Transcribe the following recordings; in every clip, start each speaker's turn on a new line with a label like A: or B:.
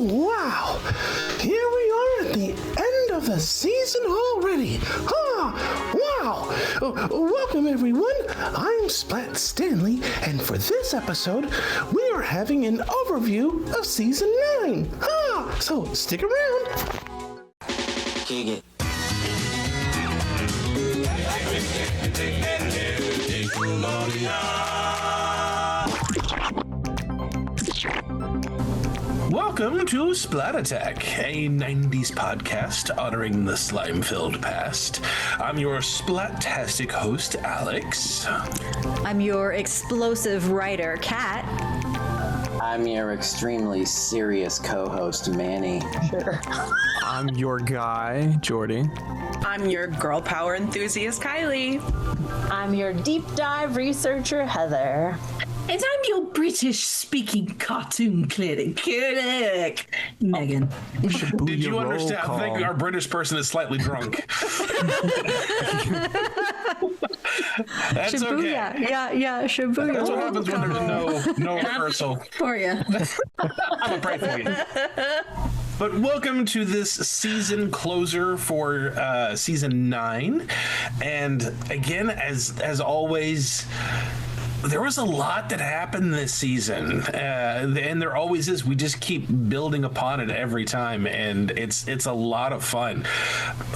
A: Wow! Here we are at the end of the season already. Wow! Welcome everyone. I'm Splat Stanley, and for this episode, we are having an overview of season 9. So stick around.
B: Kick it.
A: Welcome to Splat Attack, a 90s podcast honoring the slime-filled past. I'm your splat-tastic host, Alex.
C: I'm your explosive writer, Kat.
B: I'm your extremely serious co-host, Manny.
C: Sure.
D: I'm your guy, Jorde.
E: I'm your girl power enthusiast, Kiley.
F: I'm your deep dive researcher, Heather.
G: And I'm your British-speaking cartoon critic, Megan.
A: Did you understand? I think our British person is slightly drunk. That's
C: Shibuya.
A: okay.
C: Yeah, Shibuya.
A: That's what happens when there's no rehearsal.
G: For you.
A: I'm gonna pray for you. But welcome to this season closer for season 9. And again, as always, there was a lot that happened this season, and there always is. We just keep building upon it every time, and it's a lot of fun.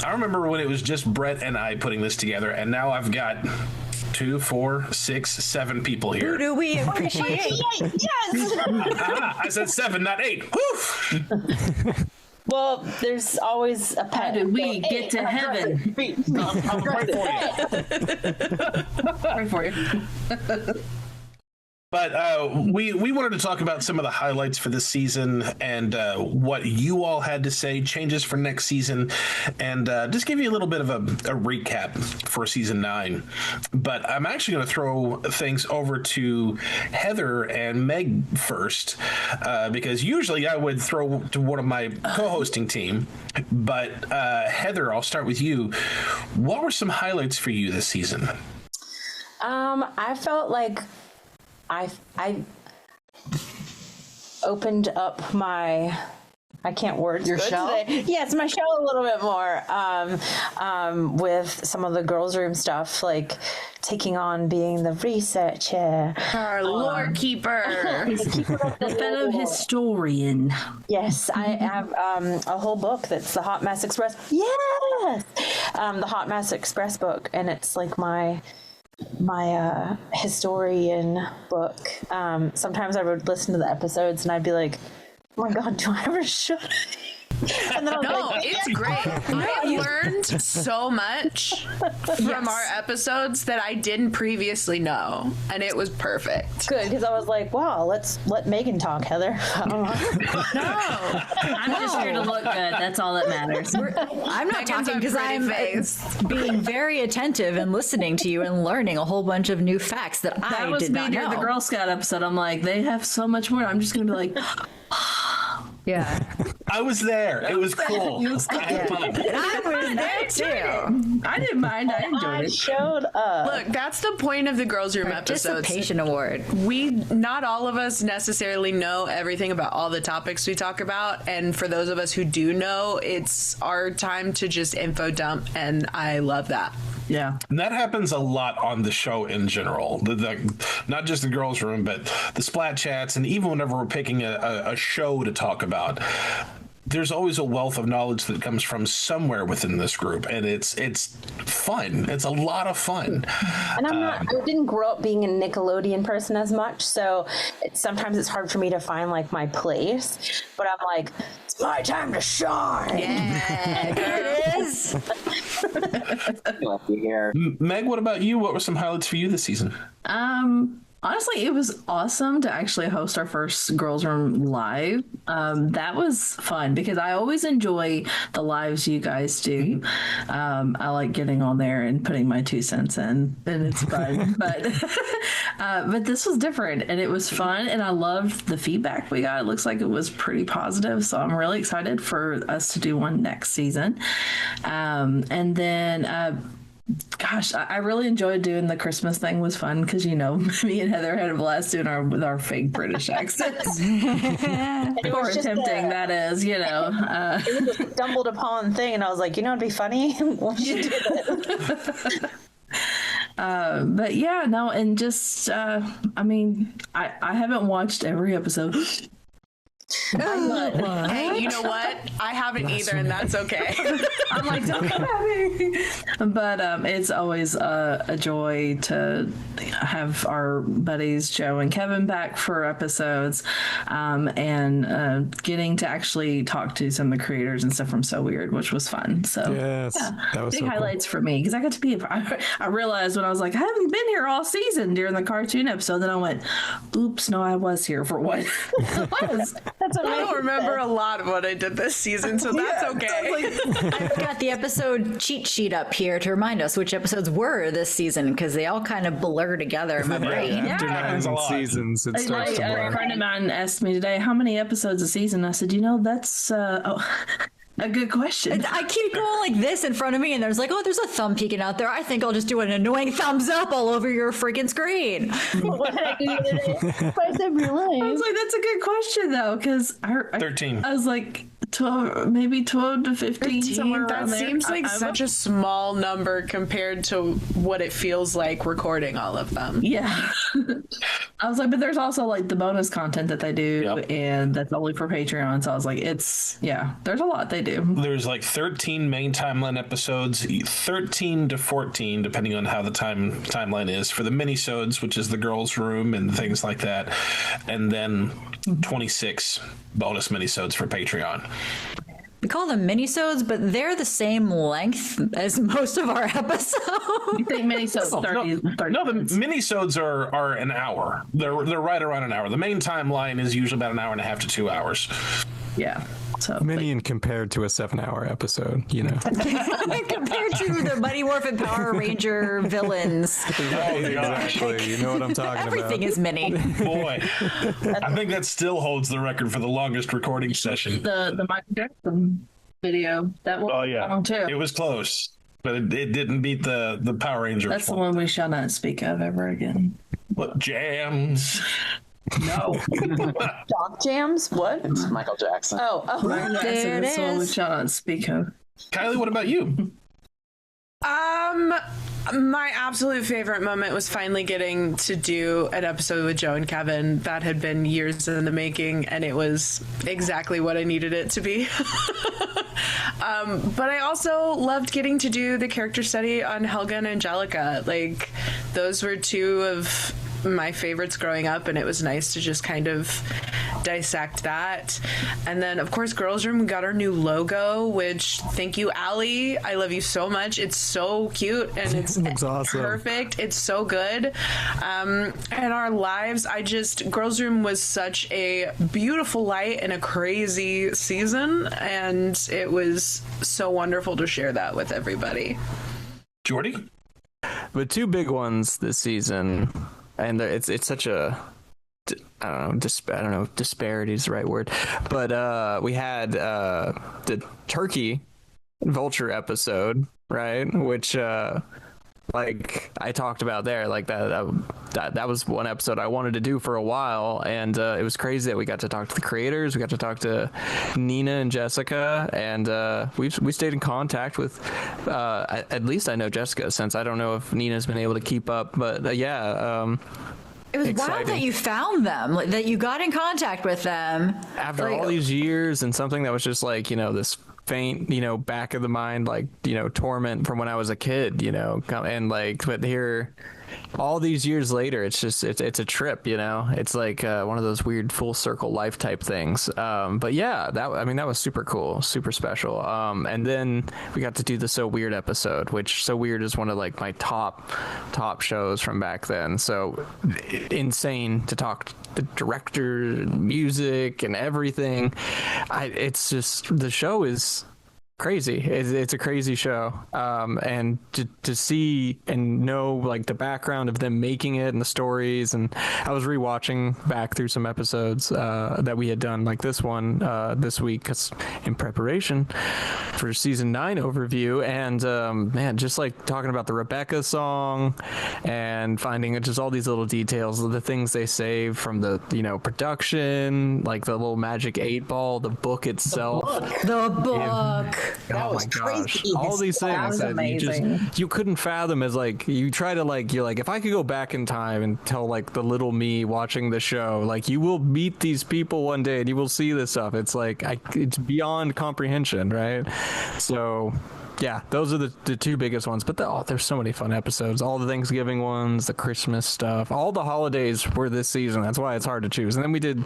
A: I remember when it was just Brett and I putting this together, and now I've got 2, 4, 6, 7 people here.
C: Who do we appreciate?
F: Yes!
A: I said 7, not 8. Woof!
F: Well, there's always a pet.
G: How did we get to heaven?
A: I'm right for you.
G: Right for you.
A: But we wanted to talk about some of the highlights for this season and what you all had to say, changes for next season, and just give you a little bit of a recap for season 9. But I'm actually going to throw things over to Heather and Meg first, because usually I would throw to one of my co-hosting team. But Heather, I'll start with you. What were some highlights for you this season?
F: I felt like I opened up my, I can't word
G: Your
F: good
G: shell?
F: today. Yes, my shell a little bit more with some of the girls' room stuff, like taking on being the researcher,
E: Our lore keeper.
F: the
G: Fellow historian.
F: Yes, I have a whole book that's the Hot Mess Express. Yes, the Hot Mess Express book, and it's like my historian book. Sometimes I would listen to the episodes and I'd be like, oh my god, do I ever should? And then I was
E: No,
F: like,
E: it's great. I learned so much from our episodes that I didn't previously know, and it was perfect.
F: good, because I was like, wow, let's let Megan talk, Heather.
E: No,
G: I'm just here to look good. That's all that matters.
C: I'm not
E: Megan's
C: talking
E: a
C: because
E: pretty
C: I'm
E: face.
C: being very attentive and listening to you and learning a whole bunch of new facts that
G: That
C: I
G: was
C: did
G: me
C: not
G: during
C: know.
G: the Girl Scout episode. I'm like, they have so much more. I'm just going to be like,
C: Yeah.
A: I was there. It was cool. I had fun.
C: I was there too.
G: I didn't mind. I enjoyed
F: I
G: it.
F: showed up.
E: look, that's the point of the Girls' Room episodes.
C: Participation award.
E: Not all of us necessarily know everything about all the topics we talk about, and for those of us who do know, it's our time to just info dump, and I love that.
G: Yeah.
A: And that happens a lot on the show in general. Not just the girls' room, but the Splat Chats, and even whenever we're picking a show to talk about, there's always a wealth of knowledge that comes from somewhere within this group, and it's fun. It's a lot of fun.
F: And I didn't grow up being a Nickelodeon person as much, so sometimes it's hard for me to find like my place. But I'm like, it's my time to shine.
E: Yeah,
C: There it is.
B: Lucky here.
A: Meg, what about you? What were some highlights for you this season?
G: Honestly, it was awesome to actually host our first Girls Room live. That was fun because I always enjoy the lives you guys do. I like getting on there and putting my 2 cents in, and it's fun. But this was different, and it was fun, and I loved the feedback we got. It looks like it was pretty positive, so I'm really excited for us to do one next season. And then Gosh, I really enjoyed doing the Christmas thing. Was fun because me and Heather had a blast doing our fake British accents. Or attempting, that is, It
F: was a stumbled upon thing, and I was like, it'd be funny. We should do it.
G: But yeah, no, and just I haven't watched every episode.
E: Hey, you know what? I haven't either, and that's okay.
G: I'm like, don't come at me. But it's always a joy to have our buddies Joe and Kevin back for episodes, and getting to actually talk to some of the creators and stuff from So Weird, which was fun. So
D: Yes, that was
G: big
D: so
G: highlights for me because I got to be. I realized when I was like, I haven't been here all season during the cartoon episode. Then I went, oops, no, I was here for one.
F: That's amazing.
E: I don't remember a lot of what I did this season, so that's okay.
C: I've got the episode cheat sheet up here to remind us which episodes were this season because they all kind of blur together in my brain.
D: After
A: Happens a
D: 9
A: lot.
D: seasons, it starts to
G: A
D: blur.
G: friend of mine asked me today, how many episodes a season? I said, that's a good question.
C: I keep going like this in front of me, and there's there's a thumb peeking out there. I think I'll just do an annoying thumbs up all over your freaking screen.
F: What did I do the other day? First I realized.
G: I was like, that's a good question, though, because
A: 13.
G: I was like, 12, maybe 12 to 15, somewhere around
E: That
G: there.
E: seems like such a small number compared to what it feels like recording all of them.
G: Yeah. I was like, but there's also the bonus content that they do,
A: Yep.
G: and that's only for Patreon. So I was like, there's a lot they do.
A: There's 13 main timeline episodes, 13 to 14, depending on how the timeline is, for the minisodes, which is the girls' room and things like that, and then 26 bonus minisodes for Patreon.
C: We call them minisodes, but they're the same length as most of our episodes.
G: You think minisodes 30
A: No, the
G: minutes?
A: minisodes are an hour. They're right around an hour. The main timeline is usually about an hour and a half to 2 hours.
G: Yeah. So
D: Minion compared to a 7-hour episode,
C: Compared to the Mighty Morphin Power Ranger villains,
D: Exactly. You know what I'm talking
C: everything
D: about.
C: is mini.
A: Boy, I think that still holds the record for the longest recording session.
G: the Michael Jackson video, that one.
A: Oh yeah,
G: Too.
A: it was close, but it didn't beat the Power Rangers.
G: That's the one we shall not speak of ever again.
A: What jams?
G: No.
F: Doc jams? What?
B: It's Michael Jackson.
F: Oh.
C: There it
G: That's the one we
C: is.
G: shall not speak of.
A: Kylie, what about you?
E: My absolute favorite moment was finally getting to do an episode with Joe and Kevin. That had been years in the making, and it was exactly what I needed it to be. But I also loved getting to do the character study on Helga and Angelica. Those were two of my favorites growing up, and it was nice to just kind of dissect that. And then, of course, Girls Room got our new logo, which, thank you, Allie. I love you so much. It's so cute, and it's
D: awesome.
E: Perfect. It's so good. And our lives, Girls Room was such a beautiful light in a crazy season, and it was so wonderful to share that with everybody.
A: Jorde?
D: But 2 big ones this season, and it's such a I don't know if disparity is the right word, but we had the turkey vulture episode, right? Which I talked about there, that was one episode I wanted to do for a while, and it was crazy that we got to talk to the creators, we got to talk to Nina and Jessica, and we stayed in contact with at least I know Jessica, since I don't know if Nina's been able to keep up, but
C: It was wild
D: Exciting.
C: that you found them, that you got in contact with them.
D: after all these years, and something that was just this faint, back of the mind, torment from when I was a kid, and but here, all these years later, it's a trip, it's one of those weird full circle life type things. But yeah, that was super cool, super special. And then we got to do the So Weird episode, which So Weird is one of my top shows from back then. So insane to talk the director, music, and everything. It's just, the show is crazy. It's a crazy show, and to see and know like the background of them making it and the stories. And I was rewatching back through some episodes that we had done, like this one this week, 'cause in preparation for season 9 overview. And man, just like talking about the Rebecca song and finding just all these little details of the things they save from the production, like the little magic 8-ball, the book itself,
C: The book.
B: That
D: oh
B: was
D: my gosh,
B: crazy.
D: all these things
G: was
D: that
G: amazing.
D: you couldn't fathom. As like you try to like, you're like, if I could go back in time and tell like the little me watching the show, like you will meet these people one day and you will see this stuff. It's like it's beyond comprehension, right? So yeah, those are the 2 biggest ones. But there's so many fun episodes. All the Thanksgiving ones, the Christmas stuff, all the holidays were this season. That's why it's hard to choose. And then we did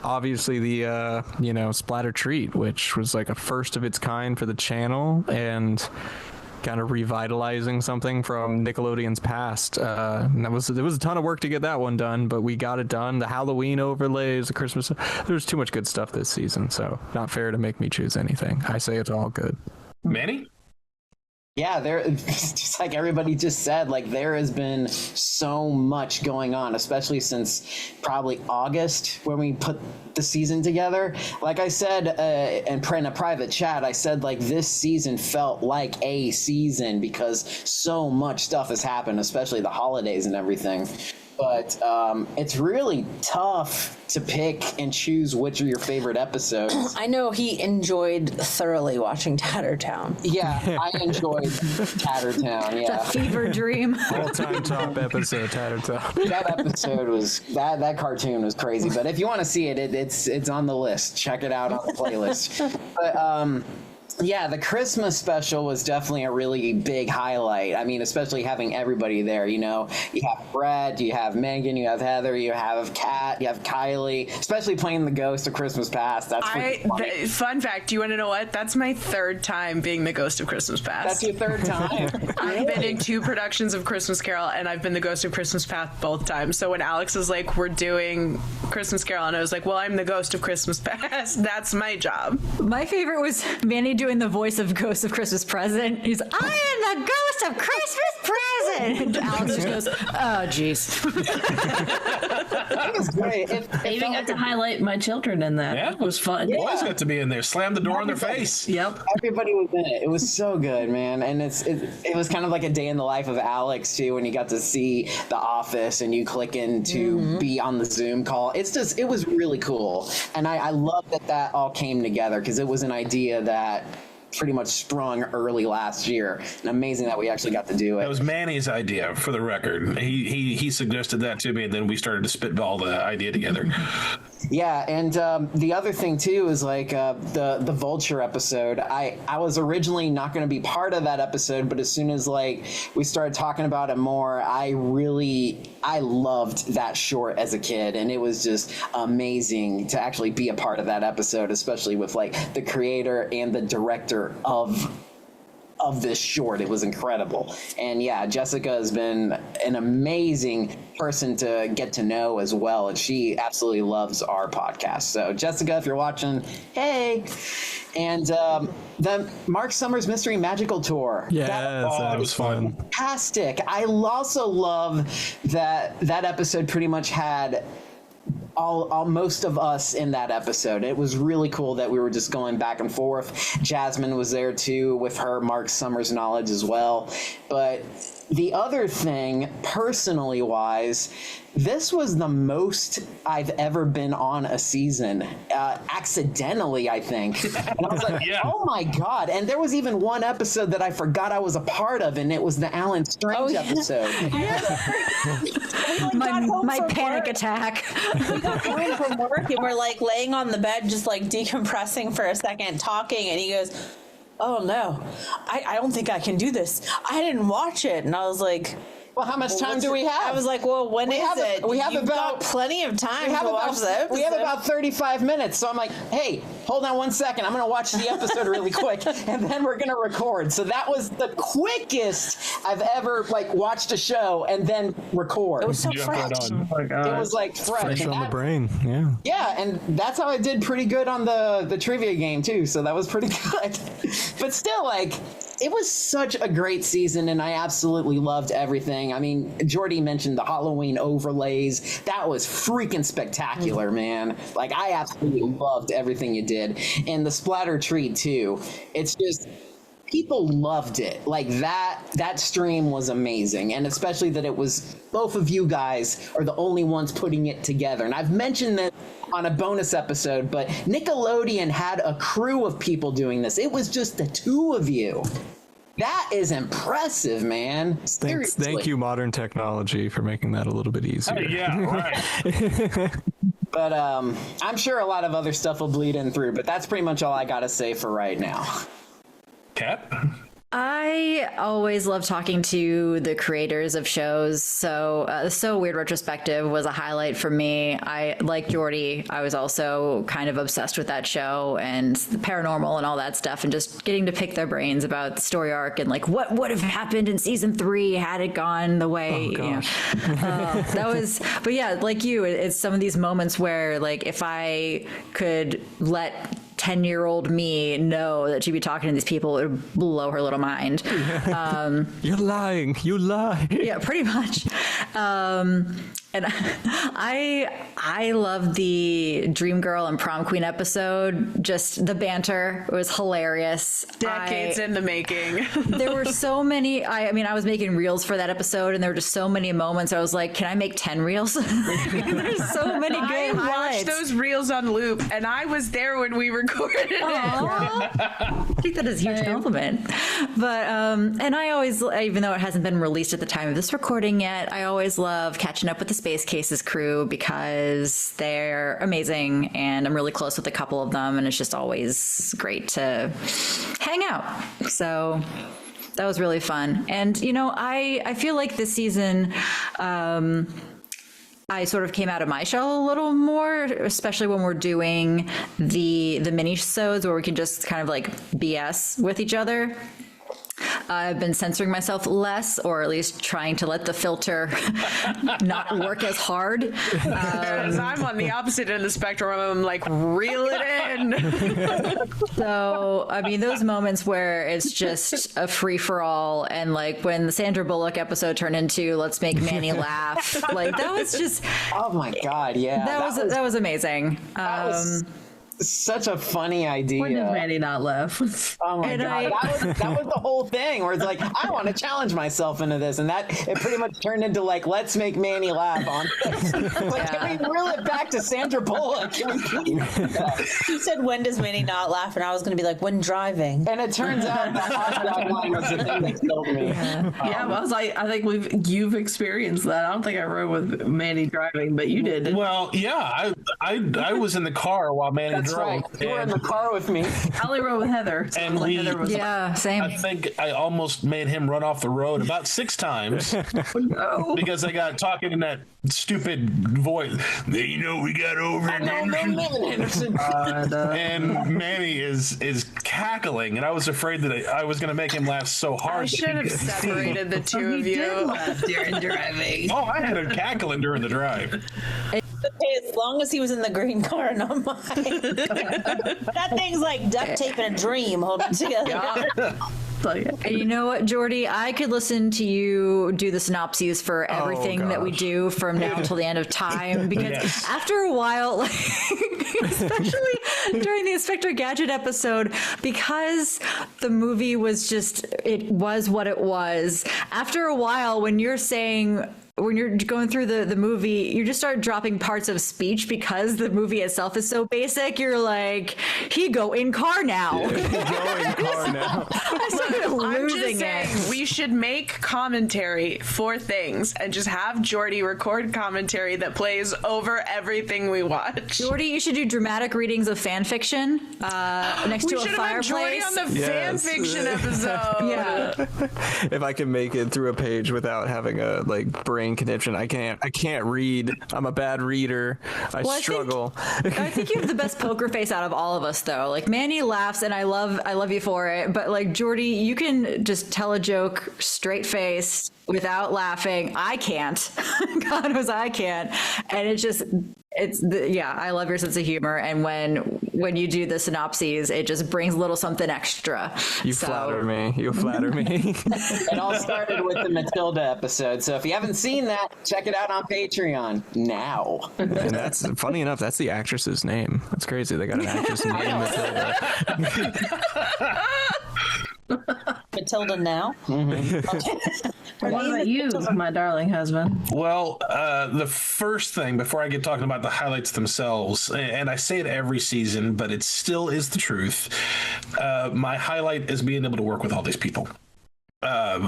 D: obviously the Splatter Treat, which was like a first of its kind for the channel and kind of revitalizing something from Nickelodeon's past. And there was a ton of work to get that one done, but we got it done. The Halloween overlays, the Christmas, there's too much good stuff this season, so not fair to make me choose anything. I say it's all good.
A: Manny?
B: Yeah, just like everybody just said, like there has been so much going on, especially since probably August when we put the season together. Like I said in a private chat, I said like this season felt like a season because so much stuff has happened, especially the holidays and everything. But it's really tough to pick and choose which are your favorite episodes.
F: I know he enjoyed thoroughly watching Tattertown.
B: Yeah, I enjoyed Tattertown. Yeah,
C: It's a fever dream.
D: All-time top episode, Tattertown.
B: that episode was that cartoon was crazy. But if you want to see it, it's on the list. Check it out on the playlist. But yeah, the Christmas special was definitely a really big highlight. I mean, especially having everybody there, you have Brett, you have Megan, you have Heather, you have Kat, you have Kiley, especially playing the ghost of Christmas Past. That's funny.
E: Fun fact, do you want to know what? That's my 3rd time being the ghost of Christmas Past.
B: That's your 3rd time.
E: I've been in 2 productions of Christmas Carol, and I've been the ghost of Christmas Past both times. So when Alex was like, we're doing Christmas Carol, and I was like, well, I'm the ghost of Christmas Past. That's my job.
C: My favorite was Manny doing the voice of Ghost of Christmas Present. He's, I am the ghost of Christmas Present. And Alex just goes, oh, jeez.
B: It was great.
G: They even got to highlight my children in that.
A: Yeah.
G: It was fun.
A: Boys got to be in there. Slam the door in their face.
G: Yep.
B: Everybody was in it. It was so good, man. And it was kind of like a day in the life of Alex too, when you got to see The Office and you click in to be on the Zoom call. It was really cool. And I love that all came together because it was an idea that pretty much sprung early last year, and amazing that we actually got to do it.
A: That was Manny's idea, for the record. He suggested that to me, and then we started to spitball the idea together.
B: Yeah, and the other thing too is like the Vulture episode. I was originally not going to be part of that episode, but as soon as like we started talking about it more, I loved that short as a kid, and it was just amazing to actually be a part of that episode, especially with like the creator and the director of this short. It was incredible. And yeah, Jessica has been an amazing person to get to know as well, and she absolutely loves our podcast. So Jessica, if you're watching, hey. And the Mark Summers Mystery Magical Tour.
D: Yes, that was fun.
B: Fantastic. I also love that episode pretty much had all most of us in that episode. It was really cool that we were just going back and forth. Jasmine was there too with her Mark Summers knowledge as well. But the other thing, personally wise, this was the most I've ever been on a season, accidentally, I think. And I was like,
A: Yeah.
B: Oh my God. And there was even one episode that I forgot I was a part of, and it was the Alan Strange episode.
C: My panic attack.
F: We got home from work and we're like laying on the bed, just like decompressing for a second, talking, and he goes, oh no, I don't think I can do this. I didn't watch it. And I was like,
B: Well, how much time do we have?
H: I was like, well, when is it?
B: We have
H: You've
B: about
H: got plenty of time to watch the episode.
B: We have about 35 minutes. So I'm like, hey, hold on 1 second. I'm going to watch the episode really quick, and then we're going to record. So that was the quickest I've ever watched a show and then record.
H: It was so fresh.
B: It was fresh
D: on the brain. Yeah.
B: Yeah, and that's how I did pretty good on the trivia game too. So that was pretty good. But still, it was such a great season, and I absolutely loved everything. I mean, Jorde mentioned the Halloween overlays. That was freaking spectacular, man. I absolutely loved everything you did. And the splatter treat, too. It's just... people loved it. That stream was amazing, and especially that it was both of you guys are the only ones putting it together. And I've mentioned that on a bonus episode, but Nickelodeon had a crew of people doing this. It was just the two of you. That is impressive, man.
D: Thank you, modern technology, for making that a little bit easier.
A: Yeah, right.
B: But I'm sure a lot of other stuff will bleed in through, but that's pretty much all I gotta say for right now.
A: Kat?
C: I always love talking to the creators of shows. So Weird Retrospective was a highlight for me. I like Jorde. I was also kind of obsessed with that show and the paranormal and all that stuff, and just getting to pick their brains about the story arc and what would have happened in season 3 had it gone the way. That was. But yeah, like you, it's some of these moments where if I could let 10-year-old me know that she'd be talking to these people, it would blow her little mind.
D: You're lying. You lie.
C: Yeah, pretty much. And I love the Dream Girl and Prom Queen episode. Just the banter was hilarious.
E: Decades in the making.
C: There were so many. I was making reels for that episode, and there were just so many moments. I was like, can I make 10 reels? There's so many good highlights.
E: I watched those reels on loop, and I was there when we recorded it.
C: I think that is a huge compliment. But and I always, even though it hasn't been released at the time of this recording yet, I always love catching up with the Space Cases crew because they're amazing, and I'm really close with a couple of them, and it's just always great to hang out. So that was really fun. And I feel like this season I sort of came out of my shell a little more, especially when we're doing the mini-sodes where we can just kind of BS with each other. I've been censoring myself less, or at least trying to let the filter not work as hard.
E: Whereas I'm on the opposite end of the spectrum. I'm reel it in.
C: So, those moments where it's just a free-for-all, and when the Sandra Bullock episode turned into Let's Make Manny Laugh, that was just...
B: Oh my God, yeah.
C: That was amazing.
B: That was such a funny idea.
G: When did Manny not laugh?
B: Oh my God. That was the whole thing where it's I want to challenge myself into this. And it pretty much turned into Let's Make Manny Laugh on this. Can we reel it back to Sandra Bullock? Can we please do that?
H: She said, when does Manny not laugh? And I was going to be when driving.
B: And it turns out the hot dog line was the thing that killed me.
G: Yeah, but I was I think you've experienced that. I don't think I rode with Manny driving, but you did.
A: Well, yeah, I was in the car while Manny
B: That's
A: drove.
B: right. You were in the car with me.
G: Allie rode with Heather. So
A: And
G: Heather was
C: same.
A: I think I almost made him run off the road about 6 times because I got talking in that stupid voice. We got over in Henderson. And Manny is cackling, and I was afraid that I was going to make him laugh so hard.
E: I should have separated the two of you.
G: during driving.
A: Oh, I had him cackling during the drive.
H: Okay, as long as he was in the green car, not mine. That thing's like duct tape in a dream holding together.
C: And you know what, Jorde? I could listen to you do the synopses for everything that we do from now until the end of time, because after a while, especially during the Inspector Gadget episode, because the movie was just, it was what it was. After a while, when you're saying when you're going through the movie, you just start dropping parts of speech because the movie itself is so basic. You're like, he go in car now.
D: Go in car now.
C: I started
E: I'm just
C: losing
E: saying,
C: it.
E: we should make commentary for things and just have Jorde record commentary that plays over everything we watch.
C: Jorde, you should do dramatic readings of fan fiction next
E: We
C: to a
E: should have had
C: fireplace.
E: Jorde on the fan
D: Yes.
E: fiction episode.
C: Yeah.
D: If I can make it through a page without having a brain conniption, I can't read. I'm a bad reader. I struggle.
C: I think you have the best poker face out of all of us, though. Like Manny laughs, and I love you for it. But like Jorde, you can just tell a joke straight faced without laughing. I can't. God knows I can't. And I love your sense of humor. And when you do the synopses, it just brings a little something extra.
D: You flatter me. You flatter me.
B: It all started with the Matilda episode. So if you haven't seen that, check it out on Patreon now.
D: And that's funny enough. That's the actress's name. That's crazy. They got an actress named Matilda.
H: Matilda now.
G: What about you, my darling husband?
A: Well, the first thing before I get talking about the highlights themselves, and I say it every season, but it still is the truth. My highlight is being able to work with all these people.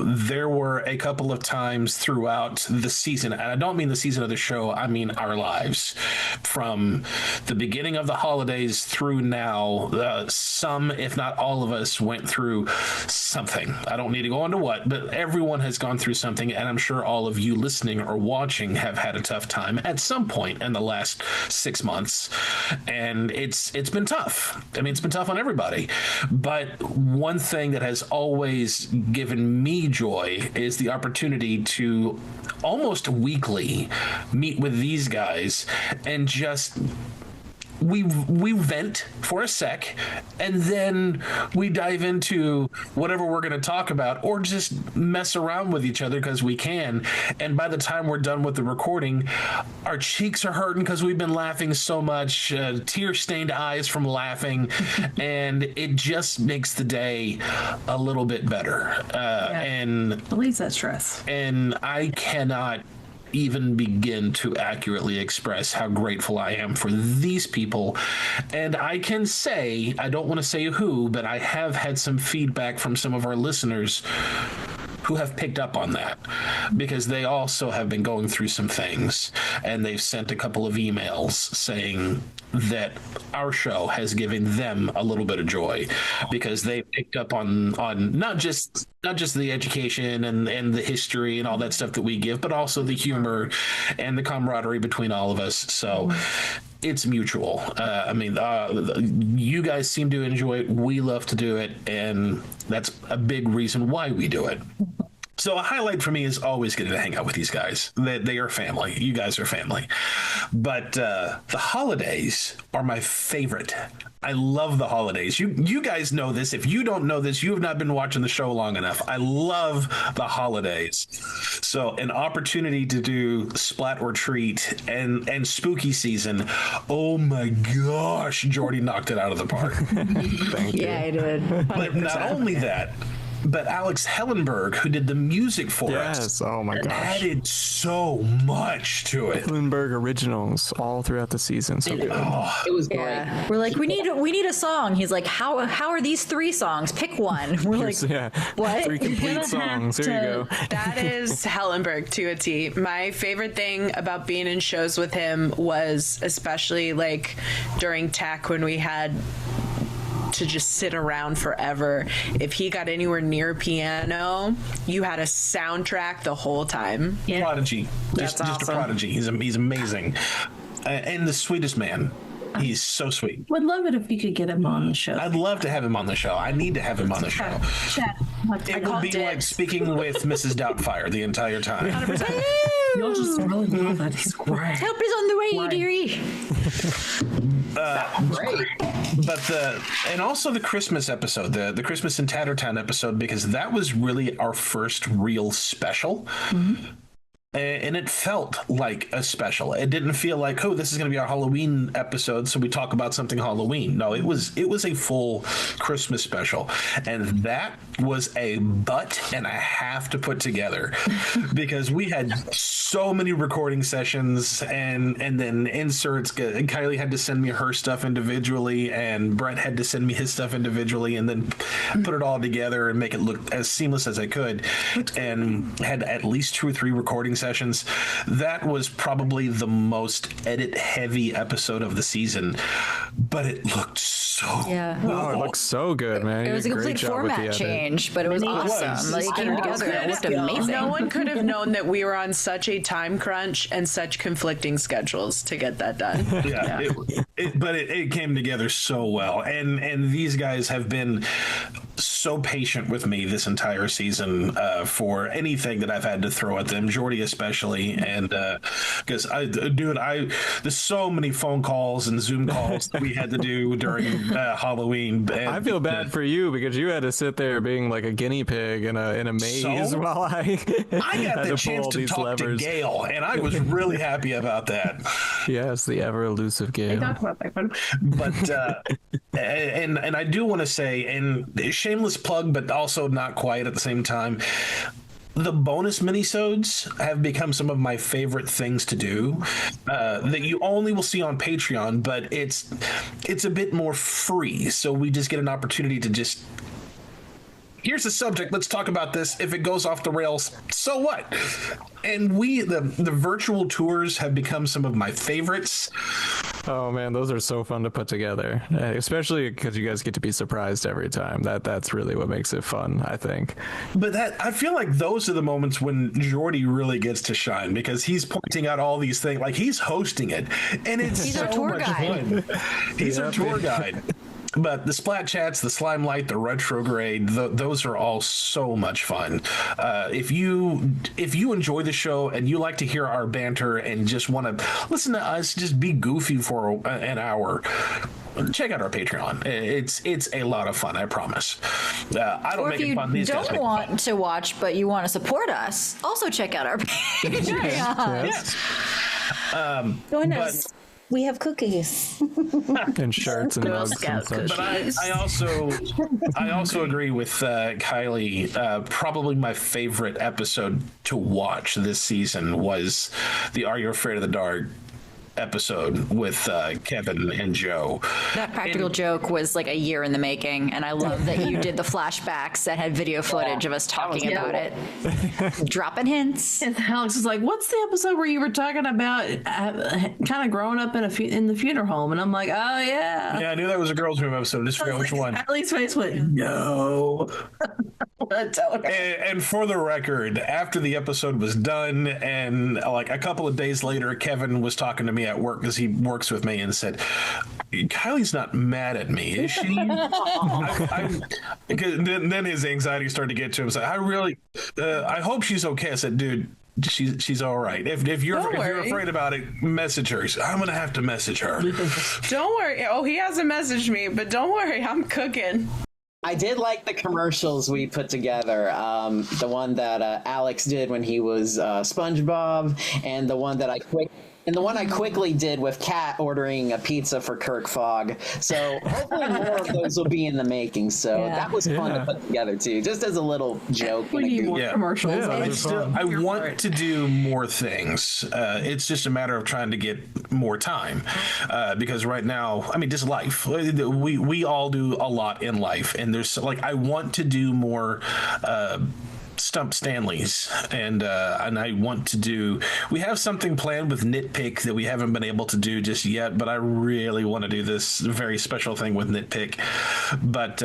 A: There were a couple of times throughout the season, and I don't mean the season of the show, I mean our lives. From the beginning of the holidays through now, some, if not all of us, went through something. I don't need to go into what, but everyone has gone through something, and I'm sure all of you listening or watching have had a tough time at some point in the last 6 months. And it's been tough. I mean, it's been tough on everybody. But one thing that has always given me joy is the opportunity to almost weekly meet with these guys and just we vent for a sec, and then we dive into whatever we're going to talk about, or just mess around with each other because we can. And by the time we're done with the recording, our cheeks are hurting because we've been laughing so much, tear-stained eyes from laughing, and it just makes the day a little bit better. And
G: Relieves that stress.
A: and I cannot even begin to accurately express how grateful I am for these people. And I can say, I don't want to say who, but I have had some feedback from some of our listeners who have picked up on that, because they also have been going through some things, and they've sent a couple of emails saying that our show has given them a little bit of joy, because they picked up on not just the education and the history and all that stuff that we give, but also the humor and the camaraderie between all of us. So it's mutual. You guys seem to enjoy it. We love to do it, and that's a big reason why we do it. So a highlight for me is always getting to hang out with these guys. They are family. You guys are family. But the holidays are my favorite. I love the holidays. You guys know this. If you don't know this, you have not been watching the show long enough. I love the holidays. So an opportunity to do Splat or Treat and spooky season. Oh my gosh, Jorde knocked it out of the park.
D: Thank you.
C: Yeah, I did.
A: But not only that, but Alex Hellenberg, who did the music for us,
D: Yes. Oh my gosh.
A: added so much to it.
D: Lindbergh originals all throughout the season. So good.
B: It was great.
C: Yeah. We're like, we need a song. He's like, how are these 3 songs? Pick one. We're like,
D: Yeah.
C: what?
D: 3 complete songs. There you go.
E: That is Hellenberg to a T. My favorite thing about being in shows with him was, especially like during tech when we had to just sit around forever, if he got anywhere near piano, you had a soundtrack the whole time.
G: Yeah.
A: Prodigy. Just a
E: awesome.
A: prodigy. He's amazing. And the sweetest man. He's so sweet.
G: Would love it if you could get him on the show.
A: I'd love to have him on the show. I need to have him on the show.
G: Chat.
A: It would be like speaking with Mrs. Doubtfire the entire time.
G: You'll just really love that. He's great.
C: Help is on the way, dearie.
B: Great.
A: But and also the Christmas episode, the Christmas in Tattertown episode, because that was really our first real special. and it felt like a special. It didn't feel like, oh, this is going to be our Halloween episode, so we talk about something Halloween. No, it was a full Christmas special, and that was a butt and a half to put together because we had so many recording sessions and then inserts. Kiley had to send me her stuff individually, and Brett had to send me his stuff individually, and then put it all together and make it look as seamless as I could, and had at least 2 or 3 recording sessions. That was probably the most edit heavy episode of the season, but it looked so
D: Oh, it looks so good, man.
C: It was a complete format change, but it was awesome. Like, it came together. It looked amazing.
E: No one could have known that we were on such a time crunch and such conflicting schedules to get that done.
A: Yeah. But it came together so well, and these guys have been so patient with me this entire season for anything that I've had to throw at them, Jorde especially, and because there's so many phone calls and Zoom calls that we had to do during Halloween. And,
D: I feel bad for you because you had to sit there being like a guinea pig in a maze while I
A: got the chance to talk to Gail, and I was really happy about that.
D: Yes, the ever elusive Gail.
A: But and I do want to say, and shameless plug, but also not quite at the same time, the bonus minisodes have become some of my favorite things to do that you only will see on Patreon, but it's a bit more free. So we just get an opportunity to just, here's the subject, let's talk about this. If it goes off the rails, so what? And the virtual tours have become some of my favorites.
D: Oh man, those are so fun to put together, especially because you guys get to be surprised every time. That's really what makes it fun, I think.
A: But I feel like those are the moments when Jorde really gets to shine, because he's pointing out all these things, like he's hosting it, and he's
C: our tour guide.
A: He's our tour guide. But the Splat Chats, the Slime Light, the Retrograde, those are all so much fun. If you enjoy the show and you like to hear our banter and just want to listen to us just be goofy for an hour, check out our Patreon. It's a lot of fun, I promise. I don't make it fun. These guys make it fun. If you don't
C: want to watch but you want to support us, also check out our Patreon.
A: Yes.
H: Join us. We have cookies
D: and shirts and mugs and such.
A: But I also agree with Kiley. Probably my favorite episode to watch this season was the Are You Afraid of the Dark episode with Kevin and Joe.
C: That practical joke was like a year in the making, and I love that you did the flashbacks that had video footage of us talking about it, dropping hints.
G: And Alex was like, "What's the episode where you were talking about kind of growing up in the funeral home?" And I'm like, "Oh yeah."
A: Yeah, I knew that was a girls' room episode. Just forgot which one.
G: Allie's face went, "No."
A: And for the record, after the episode was done, and like a couple of days later, Kevin was talking to me at work because he works with me and said, "Kiley's not mad at me, is she?" Because then his anxiety started to get to him. So I hope she's okay. I said, "Dude, she's all right. If you're afraid about it, message her." I'm gonna have to message her.
E: Don't worry. Oh, he hasn't messaged me, but don't worry, I'm cooking.
B: I did like the commercials we put together. The one that Alex did when he was SpongeBob, and the one that I quickly did with Kat ordering a pizza for Kirk Fogg. So hopefully more of those will be in the making. So that was fun to put together too, just as a little joke.
G: We need more commercials.
A: I want to do more things. It's just a matter of trying to get more time, because right now, I mean, just life. We all do a lot in life, and there's like I want to do more. Stump Stanleys, and I want to do. We have something planned with Nitpick that we haven't been able to do just yet, but I really want to do this very special thing with Nitpick. But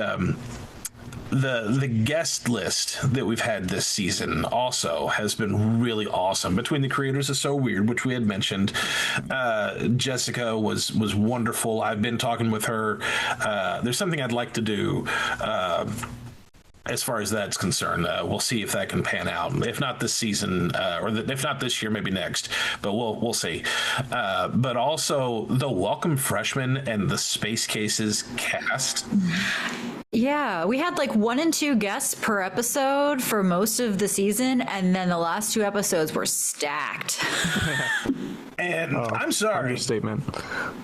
A: the guest list that we've had this season also has been really awesome. Between the creators of So Weird, which we had mentioned, Jessica was wonderful. I've been talking with her. There's something I'd like to do. As far as that's concerned, we'll see if that can pan out. If not this season, if not this year, maybe next. But we'll see. But also the Welcome Freshmen and the Space Cases cast.
C: Yeah, we had like 1 and 2 guests per episode for most of the season, and then the last 2 episodes were stacked.
A: And I'm sorry,
D: Understatement.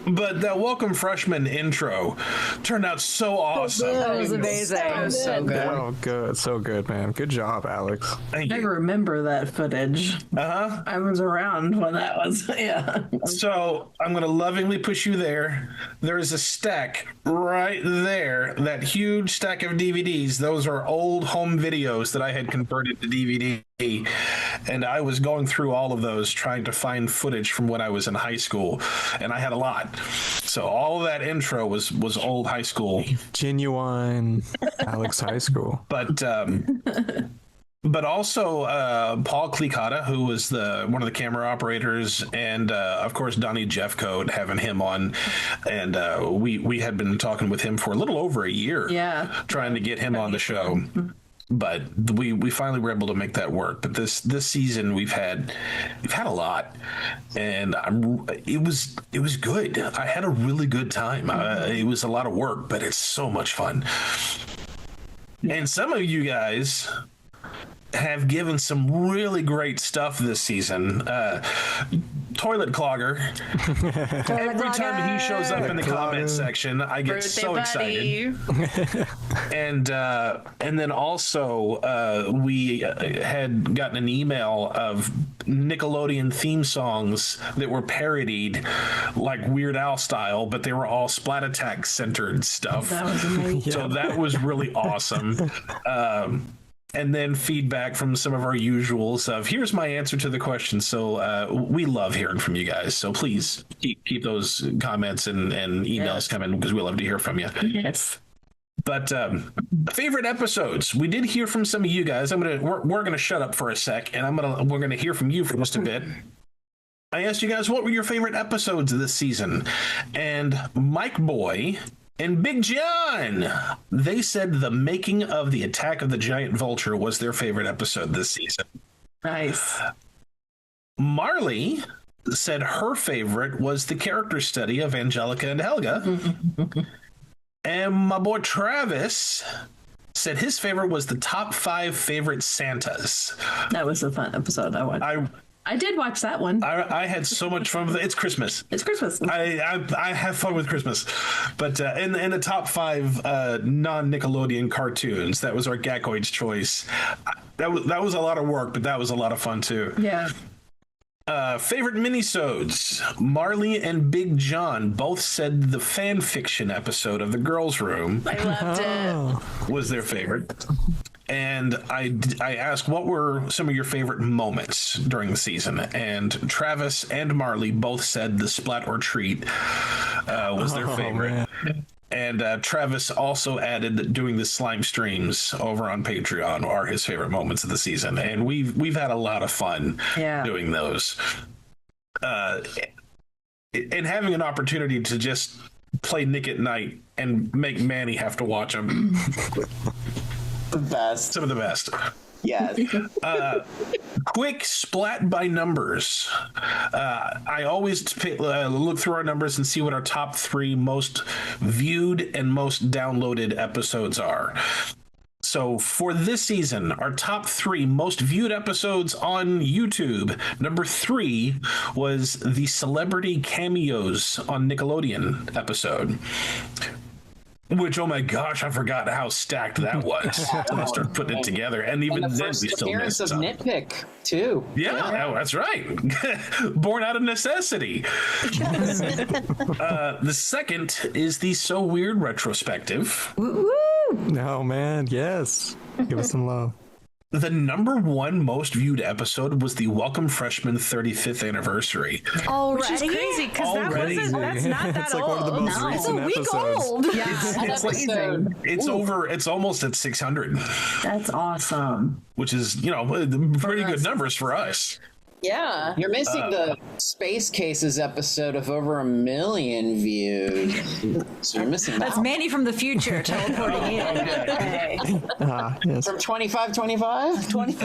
A: but that welcome freshman intro turned out so awesome.
C: That was amazing.
E: That was so good.
D: Oh, good. So good, man. Good job, Alex.
A: Thank
G: I
A: you.
G: remember that footage. I was around when that was. Yeah.
A: So I'm going to lovingly push you there. There is a stack right there, that huge stack of DVDs. Those are old home videos that I had converted to DVD. And I was going through all of those trying to find footage from when I was in high school, and I had a lot. So all of that intro was old high school.
D: Genuine Alex High School.
A: But also Paul Klikata, who was one of the camera operators, and of course Donnie Jeffcoat, having him on, and we had been talking with him for a little over a year, trying to get him on the show. But we finally were able to make that work. But this season we've had a lot, and it was good. I had a really good time. It was a lot of work, but it's so much fun. And some of you guys have given some really great stuff this season. Toilet Clogger. Every time he shows up in the comment section, I get so excited. And then also we had gotten an email of Nickelodeon theme songs that were parodied like Weird Al style, but they were all Splat Attack centered stuff.
G: That was amazing.
A: So that was really awesome. And then feedback from some of our usuals of, here's my answer to the question. So we love hearing from you guys. So please keep those comments and emails coming, because we love to hear from you.
G: Yes.
A: But favorite episodes. We did hear from some of you guys. We're gonna shut up for a sec, and we're gonna hear from you for just a bit. I asked you guys, what were your favorite episodes this season? And Mike Boy and Big John, they said the making of the Attack of the Giant Vulture was their favorite episode this season.
G: Nice.
A: Marley said her favorite was the character study of Angelica and Helga. And my boy Travis said his favorite was the top 5 favorite Santas.
G: That was a fun episode. I did watch that one.
A: I had so much fun with it. It's Christmas.
G: It's Christmas.
A: I have fun with Christmas. But in the top 5 non-Nickelodeon cartoons, that was our Gakoid's choice. That was a lot of work, but that was a lot of fun too.
G: Yeah.
A: Favorite minisodes. Marley and Big John both said the fan fiction episode of The Girls' Room
E: I loved it.
A: was their favorite. And I asked, what were some of your favorite moments during the season? And Travis and Marley both said the Splat or Treat was their favorite. Man. And Travis also added that doing the slime streams over on Patreon are his favorite moments of the season. And we've had a lot of fun doing those. And having an opportunity to just play Nick at Night and make Manny have to watch them.
B: The best.
A: Some of the best.
B: Yes.
A: Quick Splat by Numbers. I always look through our numbers and see what our top 3 most viewed and most downloaded episodes are. So for this season, our top 3 most viewed episodes on YouTube. Number 3 was the Celebrity Cameos on Nickelodeon episode. Which, oh my gosh, I forgot how stacked that was when I started putting it together. And even then, we still missed
B: of
A: some.
B: Nitpick, too.
A: Yeah, that's right. Born out of necessity. The second is the So Weird retrospective.
D: No, man, yes. Give us some love.
A: The number 1 most viewed episode was the Welcome Freshman 35th anniversary.
C: Already?
E: Which is crazy, because that's not that
D: It's like one of the
E: old.
D: most
C: It's a
D: recent
C: week
D: episodes.
C: old.
G: That's amazing.
A: It's almost at 600,
G: That's awesome.
A: which is, pretty good numbers for us.
H: Yeah.
B: You're missing the Space Cases episode of over 1 million views. So you're missing
C: That's
B: that.
C: Manny from the future teleporting in.
D: Yes.
B: From 2525?
C: 25.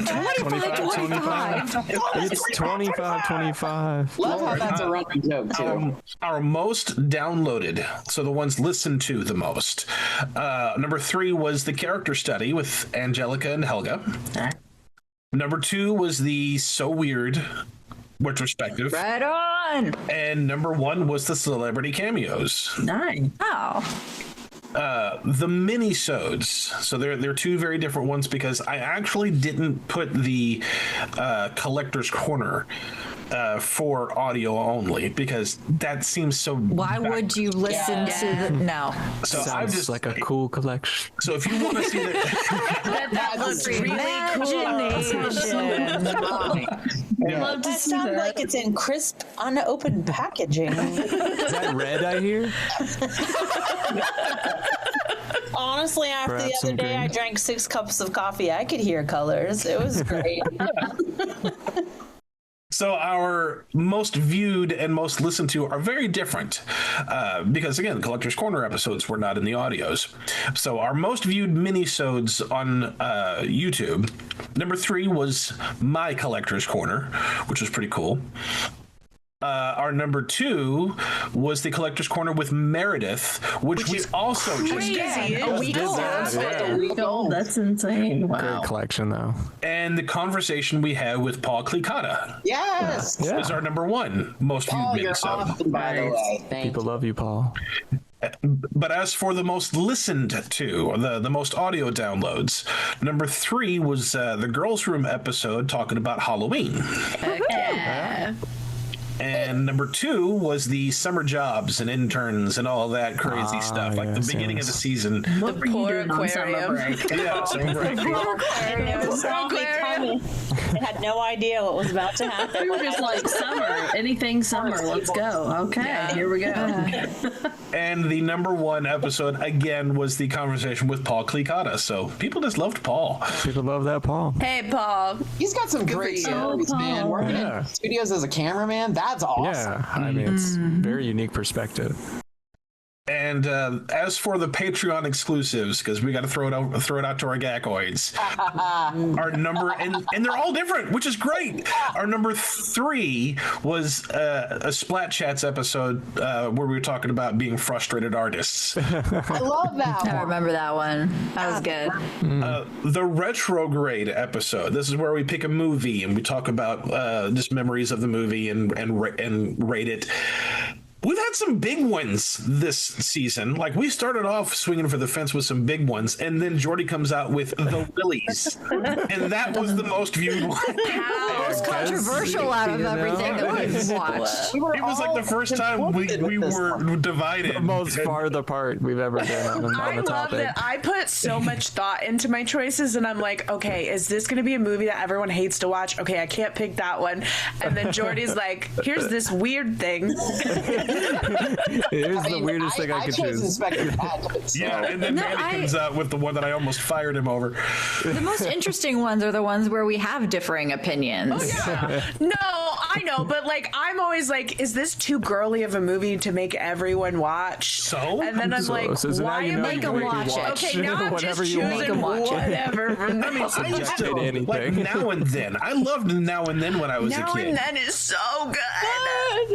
D: It's 25.
B: Love how that's a running joke, too.
A: Our most downloaded, so the ones listened to the most. Number 3 was the character study with Angelica and Helga. Number 2 was the So Weird retrospective.
C: Right on.
A: And number 1 was the celebrity cameos.
G: Nice.
C: Oh.
A: The mini-sodes. So they're 2 very different ones because I actually didn't put the Collector's Corner for audio only because that seems so.
C: Why would you listen to the? No.
A: So I
D: Sounds
A: just
D: like a cool collection.
A: So if you want to see
E: That looks really cool.
G: Love to
H: That
G: see
H: sounds
G: that.
H: like it's in crisp, unopened packaging.
D: Is that red I hear?
H: Honestly, after
D: Perhaps
H: the
D: some
H: other day I
D: green.
H: drank 6 cups of coffee, I could hear colors. It was great.
A: So our most viewed and most listened to are very different because, again, Collector's Corner episodes were not in the audios. So our most viewed minisodes on YouTube, number 3 was My Collector's Corner, which was pretty cool. Our number 2 was the Collector's Corner with Meredith, which we also just
E: Crazy.
C: A week old.
G: A week old. That's insane. Wow.
D: Great collection, though.
A: and the conversation we had with Paul Klikata
B: Yes!
D: Yeah.
A: is our number 1 most viewed
B: Oh, you're
A: minisode.
B: awesome, by the way. Thank
D: People
B: you.
D: love you, Paul.
A: But as for the most listened to, or the most audio downloads, number 3 was the Girls Room episode talking about Halloween. And number 2 was the summer jobs and interns and all that crazy stuff, like
D: yes,
A: the beginning of the season.
G: What were you
E: Poor
G: doing on summer
E: aquarium.
G: break?
A: Yeah, summer break.
H: It was only coming. I had no idea what was about to happen.
G: We were just like, summer, anything summer, let's go. Okay, here we go.
A: And the number 1 episode, again, was the conversation with Paul Klikata. So people just loved Paul.
D: People love that Paul.
E: Hey, Paul.
B: He's got some
E: for
B: great
E: you.
B: stories, man. Working
D: Yeah.
B: in studios as a cameraman, that's awesome.
D: Yeah, I mean, it's very unique perspective.
A: And as for the Patreon exclusives, because we got to throw it out to our Gakoids, our number and they're all different, which is great. Our number 3 was a Splat Chats episode where we were talking about being frustrated artists.
B: I love that
C: I
B: one.
C: remember that one. That was good.
A: The Retrograde episode. This is where we pick a movie and we talk about just memories of the movie and rate it. We've had some big ones this season. Like, we started off swinging for the fence with some big ones, and then Jorde comes out with The Willies, and that was the most viewed one.
C: Most controversial out of everything that we've watched.
A: It was like the first time we were divided.
D: The most farther apart we've ever been on
E: I
D: the
E: love
D: topic.
E: that I put so much thought into my choices, and I'm like, okay, is this going to be a movie that everyone hates to watch? Okay, I can't pick that one. And then Jordy's like, here's this weird thing.
D: Here's the weirdest thing I could
B: chose
D: choose.
B: Inspector Gadget. So.
A: Yeah, and then Manny comes out with the one that I almost fired him over.
C: The most interesting ones are the ones where we have differing opinions.
E: No, I know, but like, I'm always like, is this too girly of a movie to make everyone watch?
A: So?
E: And then I'm
D: So
E: like,
D: now
E: why
D: you
E: am
D: know
E: I
C: Make
D: you
C: 'em
D: can
C: watch it.
E: Okay, now I'm just
D: whatever you
E: choosing
D: want.
C: Make 'em watch it.
E: whatever.
A: I mean, I used
D: Suggest
A: to,
D: anything.
A: like, Now and Then. I loved Now and Then when I was
E: Now
A: a kid.
E: and Then is so good.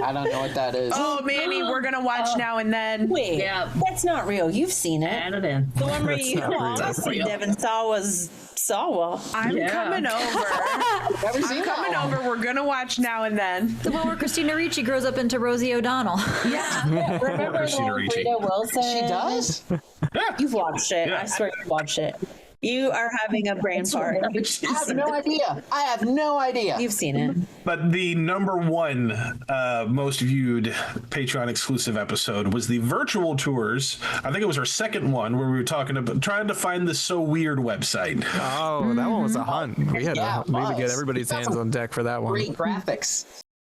B: I don't know what that is.
E: Oh, Manny, we're gonna watch Now and Then.
H: Wait,
G: Yeah.
H: that's not real. You've seen it.
G: Add it in.
H: The one where you
D: not real.
H: honestly Devin saw was Sawa.
E: I'm
G: Yeah.
E: coming over.
B: Never seen
E: I'm coming
B: that one.
E: over. We're gonna watch Now and Then.
C: The one where Christina Ricci grows up into Rosie O'Donnell.
H: Remember the
A: Christina
H: one with
A: Ricci.
H: Rita Wilson?
B: She does?
H: You've watched it.
A: Yeah.
H: I swear you've watched it. You are having a brain fart.
B: I have no idea. I have no idea.
H: You've seen it.
A: But the number 1 most viewed Patreon exclusive episode was the virtual tours. I think it was our second one where we were talking about trying to find the So Weird website.
D: Oh, that one was a hunt. We had
B: Yeah,
D: to
B: it
D: get
B: was.
D: everybody's
B: That's
D: hands on deck for that one.
B: Great graphics.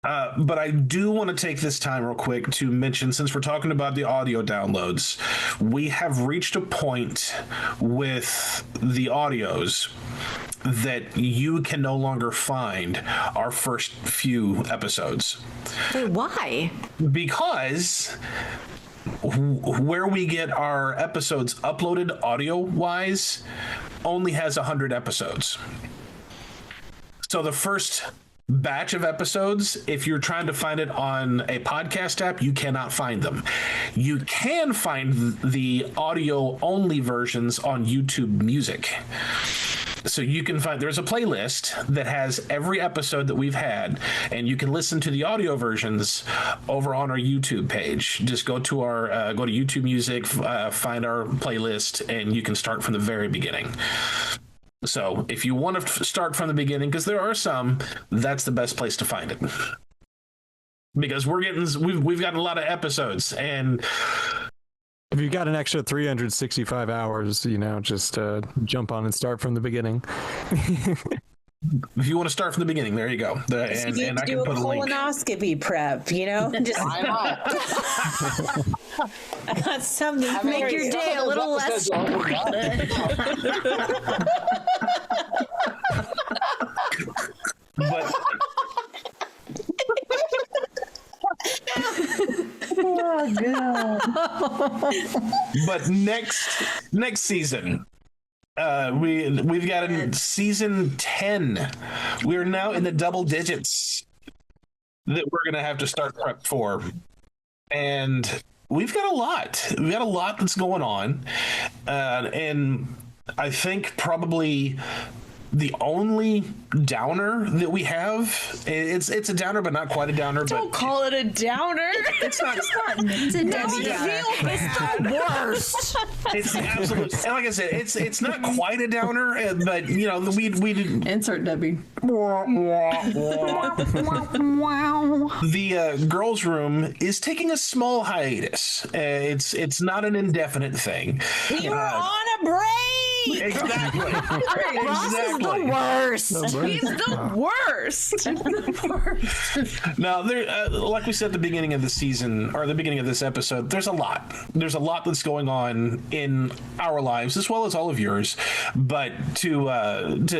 A: But I do want to take this time real quick to mention, since we're talking about the audio downloads, we have reached a point with the audios that you can no longer find our first few episodes.
C: Wait, why?
A: Because where we get our episodes uploaded audio-wise only has 100 episodes. So the first batch of episodes, if you're trying to find it on a podcast app, you cannot find them. You can find the audio-only versions on YouTube Music. So you can find, there's a playlist that has every episode that we've had, and you can listen to the audio versions over on our YouTube page. Just go to our go to YouTube Music, find our playlist, and you can start from the very beginning. So if you want to start from the beginning, because there are some, that's the best place to find it. Because we've got a lot of episodes, and
D: if you've got an extra 365 hours, just jump on and start from the beginning.
A: If you want to start from the beginning, there you go.
H: And I can put a link. Colonoscopy prep, just I got something.
C: Make your day a little less.
A: But
H: oh god!
A: But next season, we've got in season 10. We're now in the double digits that we're gonna have to start prep for, and we've got a lot. We've got a lot that's going on, and I think probably the only downer that we have, it's a downer, but not quite a downer.
E: Don't call it a downer.
A: It's not.
C: It's a Debbie Downer.
E: It's the worst.
A: It's the absolute. And like I said, it's not quite a downer, but we didn't
G: Insert Debbie.
A: The girls' room is taking a small hiatus. It's not an indefinite thing.
H: We were on a break.
A: Exactly.
C: Ross is the worst.
E: He's the worst.
A: Now, like we said at the beginning of the season, or the beginning of this episode, there's a lot. There's a lot that's going on in our lives, as well as all of yours. But to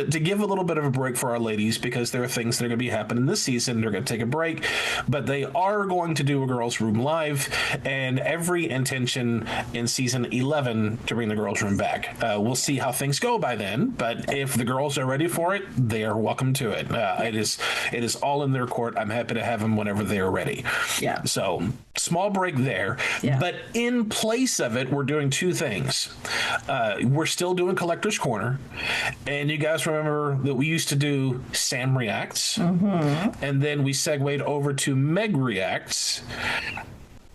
A: give a little bit of a break for our ladies, because there are things that are going to be happening this season, they're going to take a break. But they are going to do a girls' room live, and every intention in season 11 to bring the girls' room back. We'll see how things go by then. But if the girls are ready for it, they are welcome to it. It is all in their court. I'm happy to have them whenever they are ready.
G: Yeah.
A: So small break there.
G: Yeah.
A: But in place of it, we're doing two things. We're still doing Collector's Corner, and you guys remember that we used to do Sam Reacts, and then we segued over to Meg Reacts.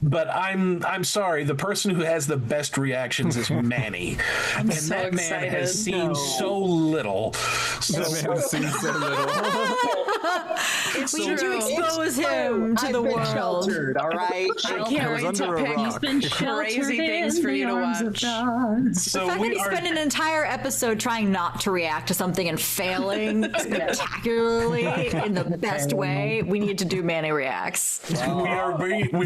A: But I'm sorry, the person who has the best reactions is Manny. And
E: so
A: that man
E: excited.
A: has seen so little.
C: We need to expose him to the
B: I've been
C: world.
B: sheltered, all right?
E: I can't wait to
D: under a
E: pick
D: rock.
E: crazy things for you to watch.
A: So
C: The fact that he spent an entire episode trying not to react to something and failing spectacularly in the best way, we need to do Manny Reacts.
A: we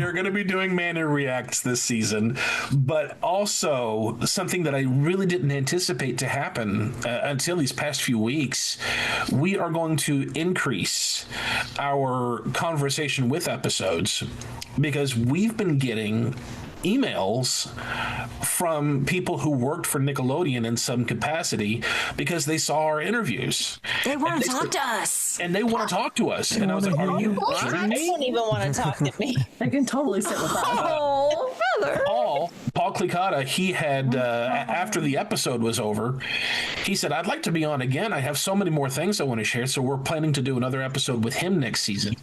A: are going to be doing Manny Reacts this season, but also something that I really didn't anticipate to happen until these past few weeks. We are going to increase our conversation with episodes, because we've been getting emails from people who worked for Nickelodeon in some capacity because they saw our interviews.
C: They want to talk to us.
A: And they want to talk to us. And I was like, are you kidding
H: I
A: me?
H: don't even want to talk to me.
G: I can totally sit with that.
C: Oh, brother.
A: Paul Clicata, he had, after the episode was over, he said, I'd like to be on again. I have so many more things I want to share. So we're planning to do another episode with him next season.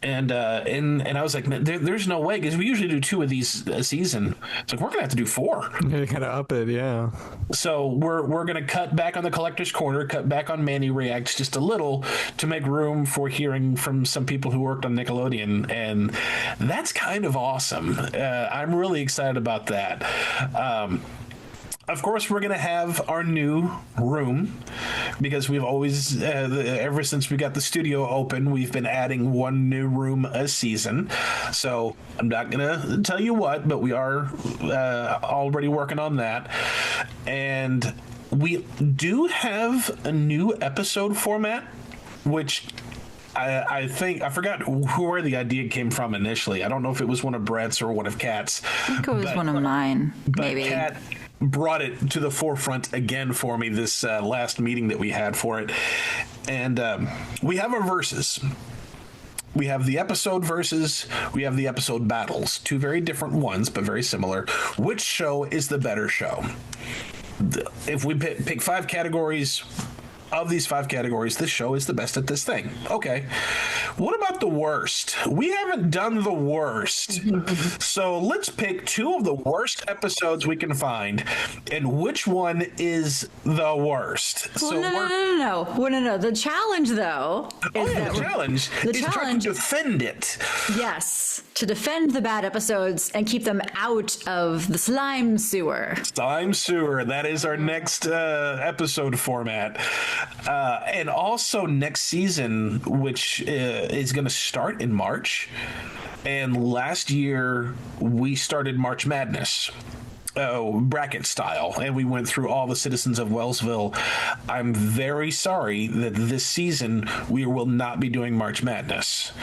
A: And I was like, there's no way, because we usually do 2 of these a season. It's like, we're going to have to do 4.
D: You gotta up it, yeah.
A: So we're going to cut back on the Collector's Corner, cut back on Manny Reacts just a little to make room for hearing from some people who worked on Nickelodeon. And that's kind of awesome. I'm really excited about that. Of course, we're going to have our new room, because we've always, ever since we got the studio open, we've been adding one new room a season. So I'm not going to tell you what, but we are already working on that. And we do have a new episode format, which I think I forgot where the idea came from initially. I don't know if it was one of Brett's or one of Kat's.
C: I think it was one of mine, maybe.
A: Kat brought it to the forefront again for me this last meeting that we had for it. And we have our verses. We have the episode verses, we have the episode battles. Two very different ones, but very similar. Which show is the better show? If we pick 5 categories, of these 5 categories, this show is the best at this thing. Okay. What about the worst? We haven't done the worst. So let's pick 2 of the worst episodes we can find. And which one is the worst?
C: Well, no. The challenge, though, is
A: the challenge is trying to defend it.
C: Yes, to defend the bad episodes and keep them out of the slime sewer.
A: Slime sewer. That is our next episode format. And also next season, which is going to start in March. And last year, we started March Madness. Bracket style, and we went through all the citizens of Wellsville. I'm very sorry that this season we will not be doing March Madness,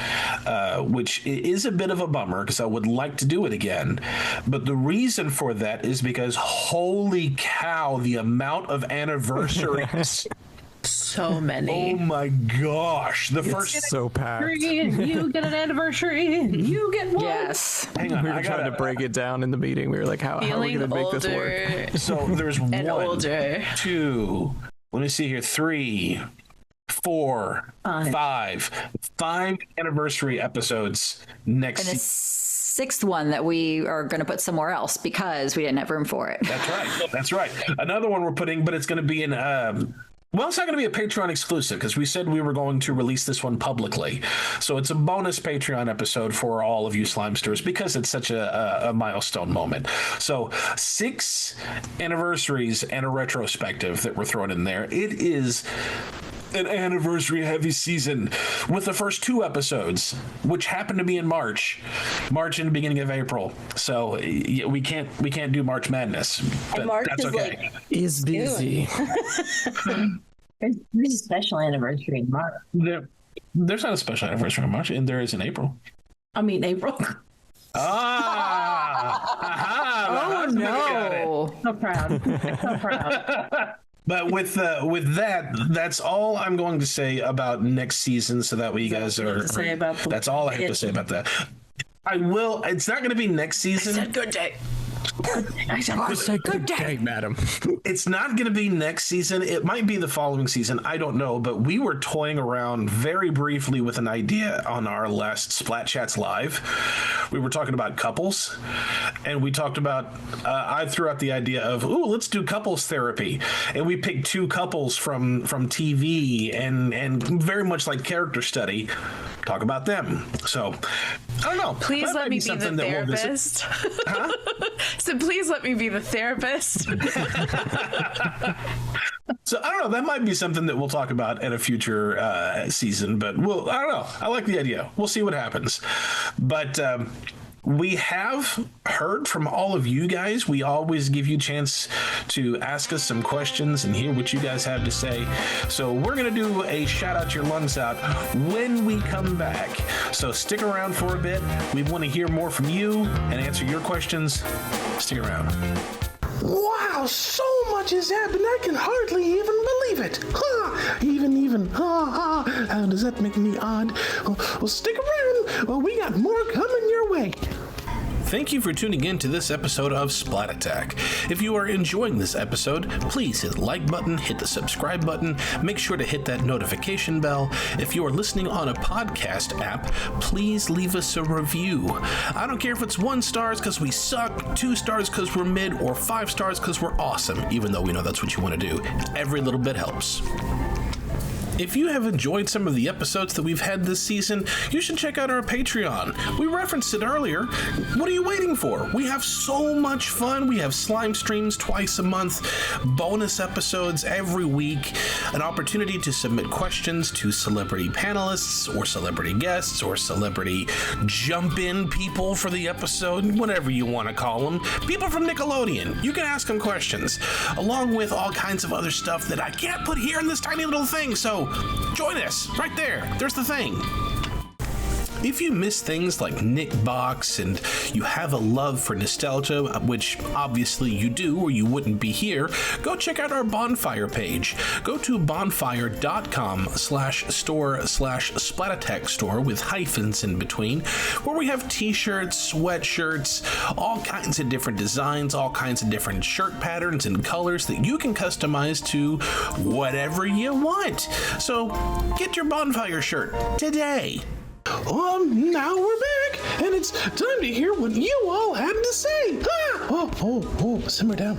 A: which is a bit of a bummer because I would like to do it again. But the reason for that is because holy cow, the amount of anniversaries.
E: So many.
A: Oh my gosh. The first
D: so packed.
G: You get an anniversary. You get one.
C: Yes.
A: Hang on.
D: We were trying to break it down in the meeting. We were like, how are we going to make this work?
A: So there's
E: and
A: 1,
E: older.
A: 2, let me see here, 3, 4, 5 anniversary episodes next
C: And a 6th one that we are going to put somewhere else because we didn't have room for it.
A: That's right. Another one we're putting, but it's going to be in well, it's not going to be a Patreon exclusive because we said we were going to release this one publicly. So it's a bonus Patreon episode for all of you Slimesters because it's such a milestone moment. So 6 anniversaries and a retrospective that we're throwing in there. It is an anniversary heavy season with the first 2 episodes, which happen to be in March and the beginning of April. So we can't do March Madness. But
H: March
A: that's
H: is
A: okay.
D: Is busy.
F: There's a special anniversary in March.
A: There's not a special anniversary in March, and there is in April.
G: I mean, April.
A: Aha!
C: Oh, no.
G: So proud. So proud.
A: But with that, that's all I'm going to say about next season, so that way you guys are. That's all I have to say about that. I will. It's not going to be next season.
E: I said good day.
D: I said good day, madam.
A: It's not going to be next season. It might be the following season. I don't know. But we were toying around very briefly with an idea on our last Splat Chats Live. We were talking about couples, and we talked about. I threw out the idea of, let's do couples therapy, and we picked 2 couples from TV and very much like character study. Talk about them. So I don't know.
E: Please let me be the therapist.
A: Huh?
E: So please let me be the therapist.
A: So I don't know. That might be something that we'll talk about at a future season. But I don't know. I like the idea. We'll see what happens. But we have heard from all of you guys. We always give you a chance to ask us some questions and hear what you guys have to say. So we're going to do a shout out your lungs out when we come back. So stick around for a bit. We want to hear more from you and answer your questions. Stick around.
I: Wow, so much has happened, I can hardly even believe it. How does that make me odd? Well, stick around. Well, we got more coming your way.
A: Thank you for tuning in to this episode of Splat Attack. If you are enjoying this episode, please hit the like button, hit the subscribe button, make sure to hit that notification bell. If you are listening on a podcast app, please leave us a review. I don't care if it's 1 star because we suck, 2 stars because we're mid, or 5 stars because we're awesome, even though we know that's what you want to do. Every little bit helps. If you have enjoyed some of the episodes that we've had this season, you should check out our Patreon. We referenced it earlier. What are you waiting for? We have so much fun. We have slime streams twice a month, bonus episodes every week, an opportunity to submit questions to celebrity panelists or celebrity guests or celebrity jump-in people for the episode, whatever you want to call them. People from Nickelodeon. You can ask them questions, along with all kinds of other stuff that I can't put here in this tiny little thing, so join us right there. There's the thing. If you miss things like Nick Box and you have a love for nostalgia, which obviously you do or you wouldn't be here, go check out our Bonfire page. Go to bonfire.com/store/Splat Store with hyphens in between, where we have t-shirts, sweatshirts, all kinds of different designs, all kinds of different shirt patterns and colors that you can customize to whatever you want. So get your Bonfire shirt today.
I: Now we're back, and it's time to hear what you all had to say. Simmer down.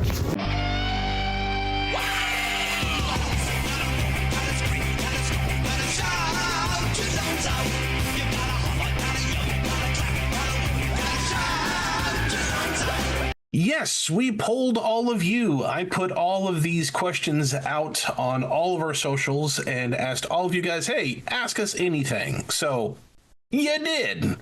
A: Yes, we polled all of you. I put all of these questions out on all of our socials and asked all of you guys, hey, ask us anything. So you did.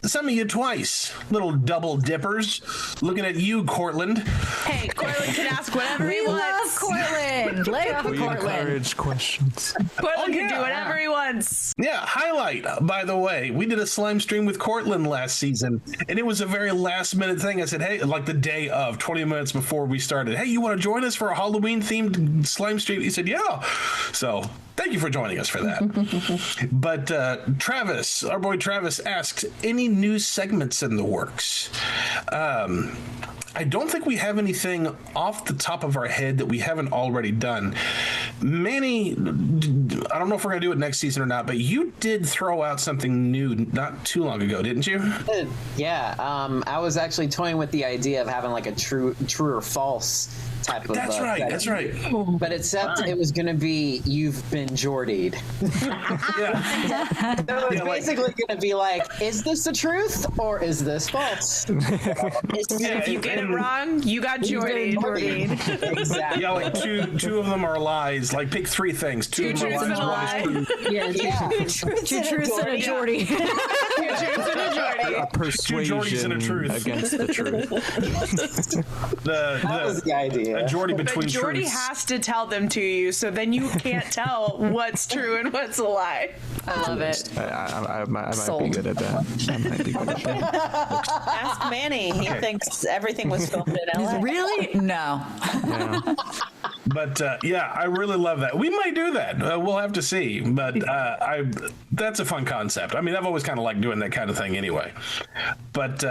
A: Some of you twice. Little double dippers. Looking at you, Cortland.
E: Hey, Cortland can ask whatever he
C: We love
E: wants.
C: Cortland. Lay off
D: We
C: Cortland.
D: encourage questions.
E: Cortland can do whatever he wants.
A: Yeah, highlight, by the way. We did a slime stream with Cortland last season, and it was a very last minute thing. I said, hey, like the day of, 20 minutes before we started, hey, you want to join us for a Halloween themed slime stream? He said, yeah. So thank you for joining us for that. But Travis, our boy Travis, asked, any new segments in the works? I don't think we have anything off the top of our head that we haven't already done. Manny, I don't know if we're going to do it next season or not, but you did throw out something new not too long ago, didn't you?
B: Yeah, I was actually toying with the idea of having like a true or false type of.
A: That's right. That's right.
B: But except it was going to be you've been Jordied.
A: Yeah.
B: So it's basically going to be like, is this the truth or is this false?
E: If you get it wrong, you got Jorde.
B: Exactly.
A: Yeah, like two of them are lies. Like pick three things. Two of them
E: truths
A: are
E: and a
A: lies.
E: lie.
A: One is true.
G: Yeah,
C: Two truths and a Geordie.
E: Two truths and a Jorde.
A: Jordies and a
D: Persuasion
A: truth.
D: against the truth.
B: That was the idea.
A: A Jordy
E: But
A: between
E: Jorde
A: truths.
E: has to tell them to you, so then you can't tell what's true and what's a lie.
C: I love it.
D: I might be
C: Sold.
D: good at that. I might be good at that.
H: Ask Manny. He thinks everything was filmed in LA.
C: Really? No.
D: Yeah.
A: But yeah, I really love that. We might do that. We'll have to see. But that's a fun concept. I mean, I've always kind of liked doing that kind of thing anyway. But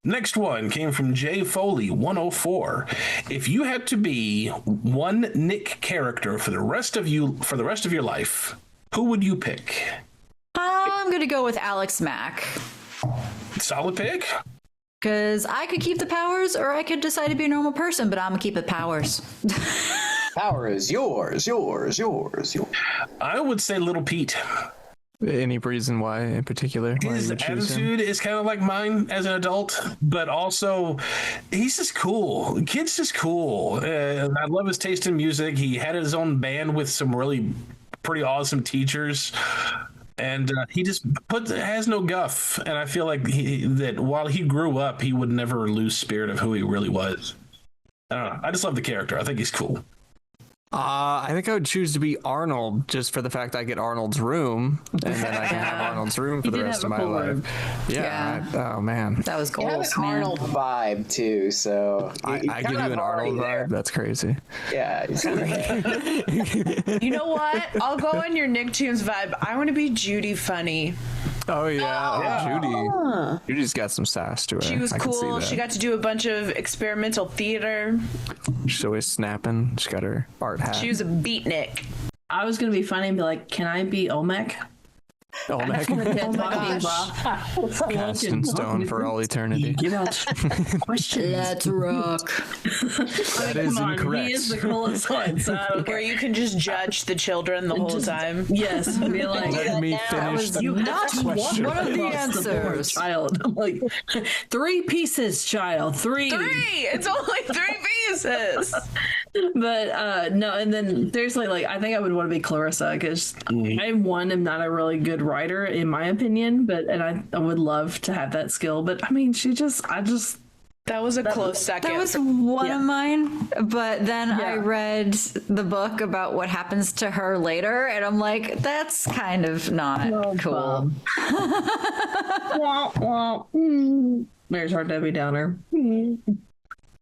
A: next one came from Jay Foley 104. If you had to be one Nick character for the rest of your life, who would you pick?
C: I'm going to go with Alex Mack.
A: Solid pick.
C: Because I could keep the powers or I could decide to be a normal person, but I'm going to keep the powers.
B: Power is yours.
A: I would say Little Pete.
D: Any reason why in particular? Why
A: His
D: you would choose him?
A: attitude is kind of like mine as an adult, but also he's just cool. The kid's just cool. I love his taste in music. He had his own band with some really pretty awesome teachers. And he just has no guff. And I feel like that while he grew up, he would never lose spirit of who he really was. I don't know. I just love the character. I think he's cool.
D: I think I would choose to be Arnold just for the fact I get Arnold's room, and then I can have Arnold's room for
G: He
D: the
G: did
D: rest
G: have
D: of
G: a
D: my
G: cool
D: life.
G: room.
D: Yeah. Oh man.
C: That was
B: You have
C: goals,
B: an
C: man.
B: Arnold vibe too, so
D: I give you an Arnold vibe. That's crazy.
B: Yeah.
E: You know what? I'll go on your Nicktoons vibe. I want to be Judy Funny.
D: Oh yeah, Judy. Judy's got some sass to her.
E: She was
D: I can see
E: cool.
D: that.
E: She got to do a bunch of experimental theater.
D: She's always snapping. She's got her art hat.
E: She was a beatnik.
G: I was gonna be funny and be like, "Can I be Olmec?"
D: Olmec. Cast in stone for all eternity.
G: Give out questions.
C: Let's rock.
D: That is incorrect.
G: He is the coolest one, so I don't
E: Where
G: care.
E: you can just judge the children the whole time.
G: Yes, be like,
D: Let me finish the
G: you have to walk
D: question.
C: One of the
G: across board,
C: answers.
G: child. I'm like, 3 pieces, child. 3.
E: 3! It's only 3 pieces!
G: But no, and then seriously, like I think I would want to be Clarissa because I am not a really good writer in my opinion, but I would love to have that skill. But I mean,
E: That was a close second.
C: That was one
G: Yeah.
C: of mine, but then I
G: Yeah.
C: read the book about what happens to her later, and I'm like, that's kind of not cool.
G: There's our Debbie Downer.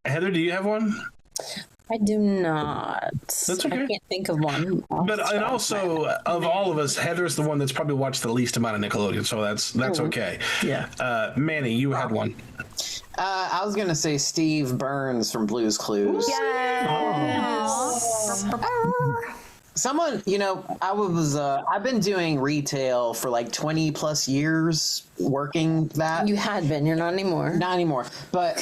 A: Heather, do you have one?
H: I do not.
A: That's okay.
H: I can't think of one.
A: But and also of all of us, Heather's the one that's probably watched the least amount of Nickelodeon, so that's okay.
G: Yeah.
A: Manny, you had one.
B: I was gonna say Steve Burns from Blue's Clues. Someone, I've been doing retail for like 20 plus years, working that.
H: You had been. You're not anymore.
B: Not anymore, but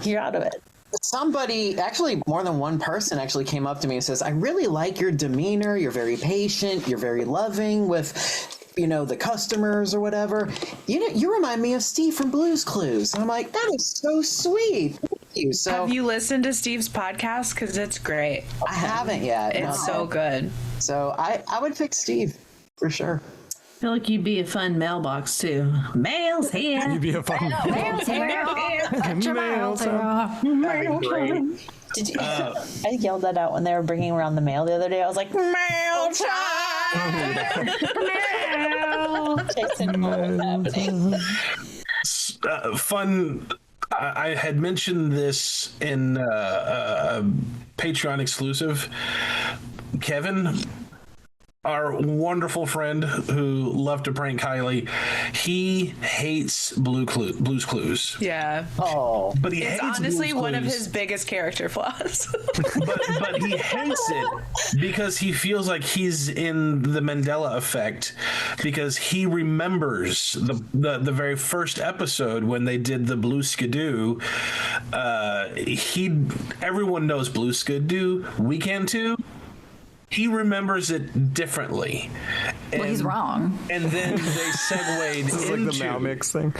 H: You're out of it.
B: somebody, actually more than one person actually came up to me and says, I really like your demeanor. You're very patient. You're very loving with, the customers or whatever. You remind me of Steve from Blue's Clues. And I'm like, that is so sweet. Thank you. So
E: Have you listened to Steve's podcast? Because it's great.
B: I haven't yet.
E: It's
B: no.
E: so good.
B: So I would pick Steve for sure.
G: I feel like you'd be a fun mailbox too. Mail's here.
D: You'd be a fun.
C: Mail's here. Get your mail's here.
A: That'd be great.
H: Did you? I yelled that out when they were bringing around the mail the other day. I was like, mail time! Jason, what was happening?
A: Fun. I had mentioned this in a Patreon exclusive. Kevin, our wonderful friend who loved to prank Kiley, he hates Blue's Clues.
E: Yeah.
B: Oh,
A: But he
E: It's
A: hates
E: honestly
A: Blue's
E: one of
A: Clues.
E: his biggest character flaws.
A: but he hates it because he feels like he's in the Mandela effect, because he remembers the very first episode when they did the Blue Skidoo. Everyone knows Blue Skidoo. We can too. He remembers it differently.
C: Well, he's wrong.
A: And then they segued
D: This is like
A: into
D: the Mal Mix thing.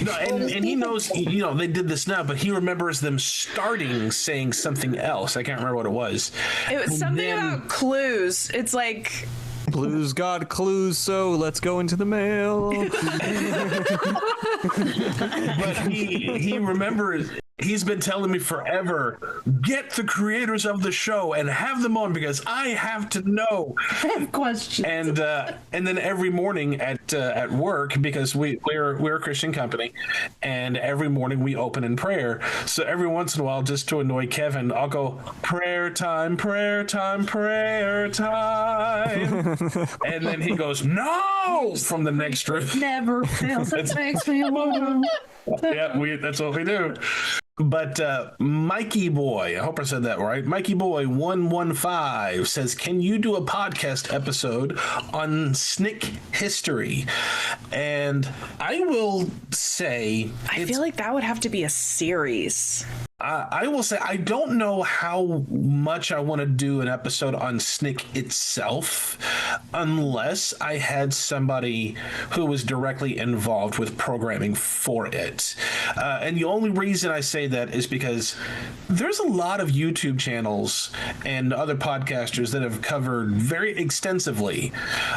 A: No, and he knows, they did this now, but he remembers them starting saying something else. I can't remember what it was.
E: It was
A: And
E: something
A: then-
E: about clues. It's like,
D: Blues got clues, so let's go into the mail.
A: But he remembers. He's been telling me forever, get the creators of the show and have them on because I have to know.
G: Question.
A: And then every morning at work, because we're a Christian company, and every morning we open in prayer. So every once in a while, just to annoy Kevin, I'll go prayer time, prayer time, prayer time, and then he goes no from the next room.
G: Never fails. That makes me wonder.
A: Yeah, that's what we do. But Mikey Boy, I hope I said that right. Mikey Boy 115 says, "Can you do a podcast episode on SNICK history?" And I will say,
E: I feel like that would have to be a series.
A: I will say I don't know how much I want to do an episode on SNICK itself unless I had somebody who was directly involved with programming for it. And the only reason I say that is because there's a lot of YouTube channels and other podcasters that have covered very extensively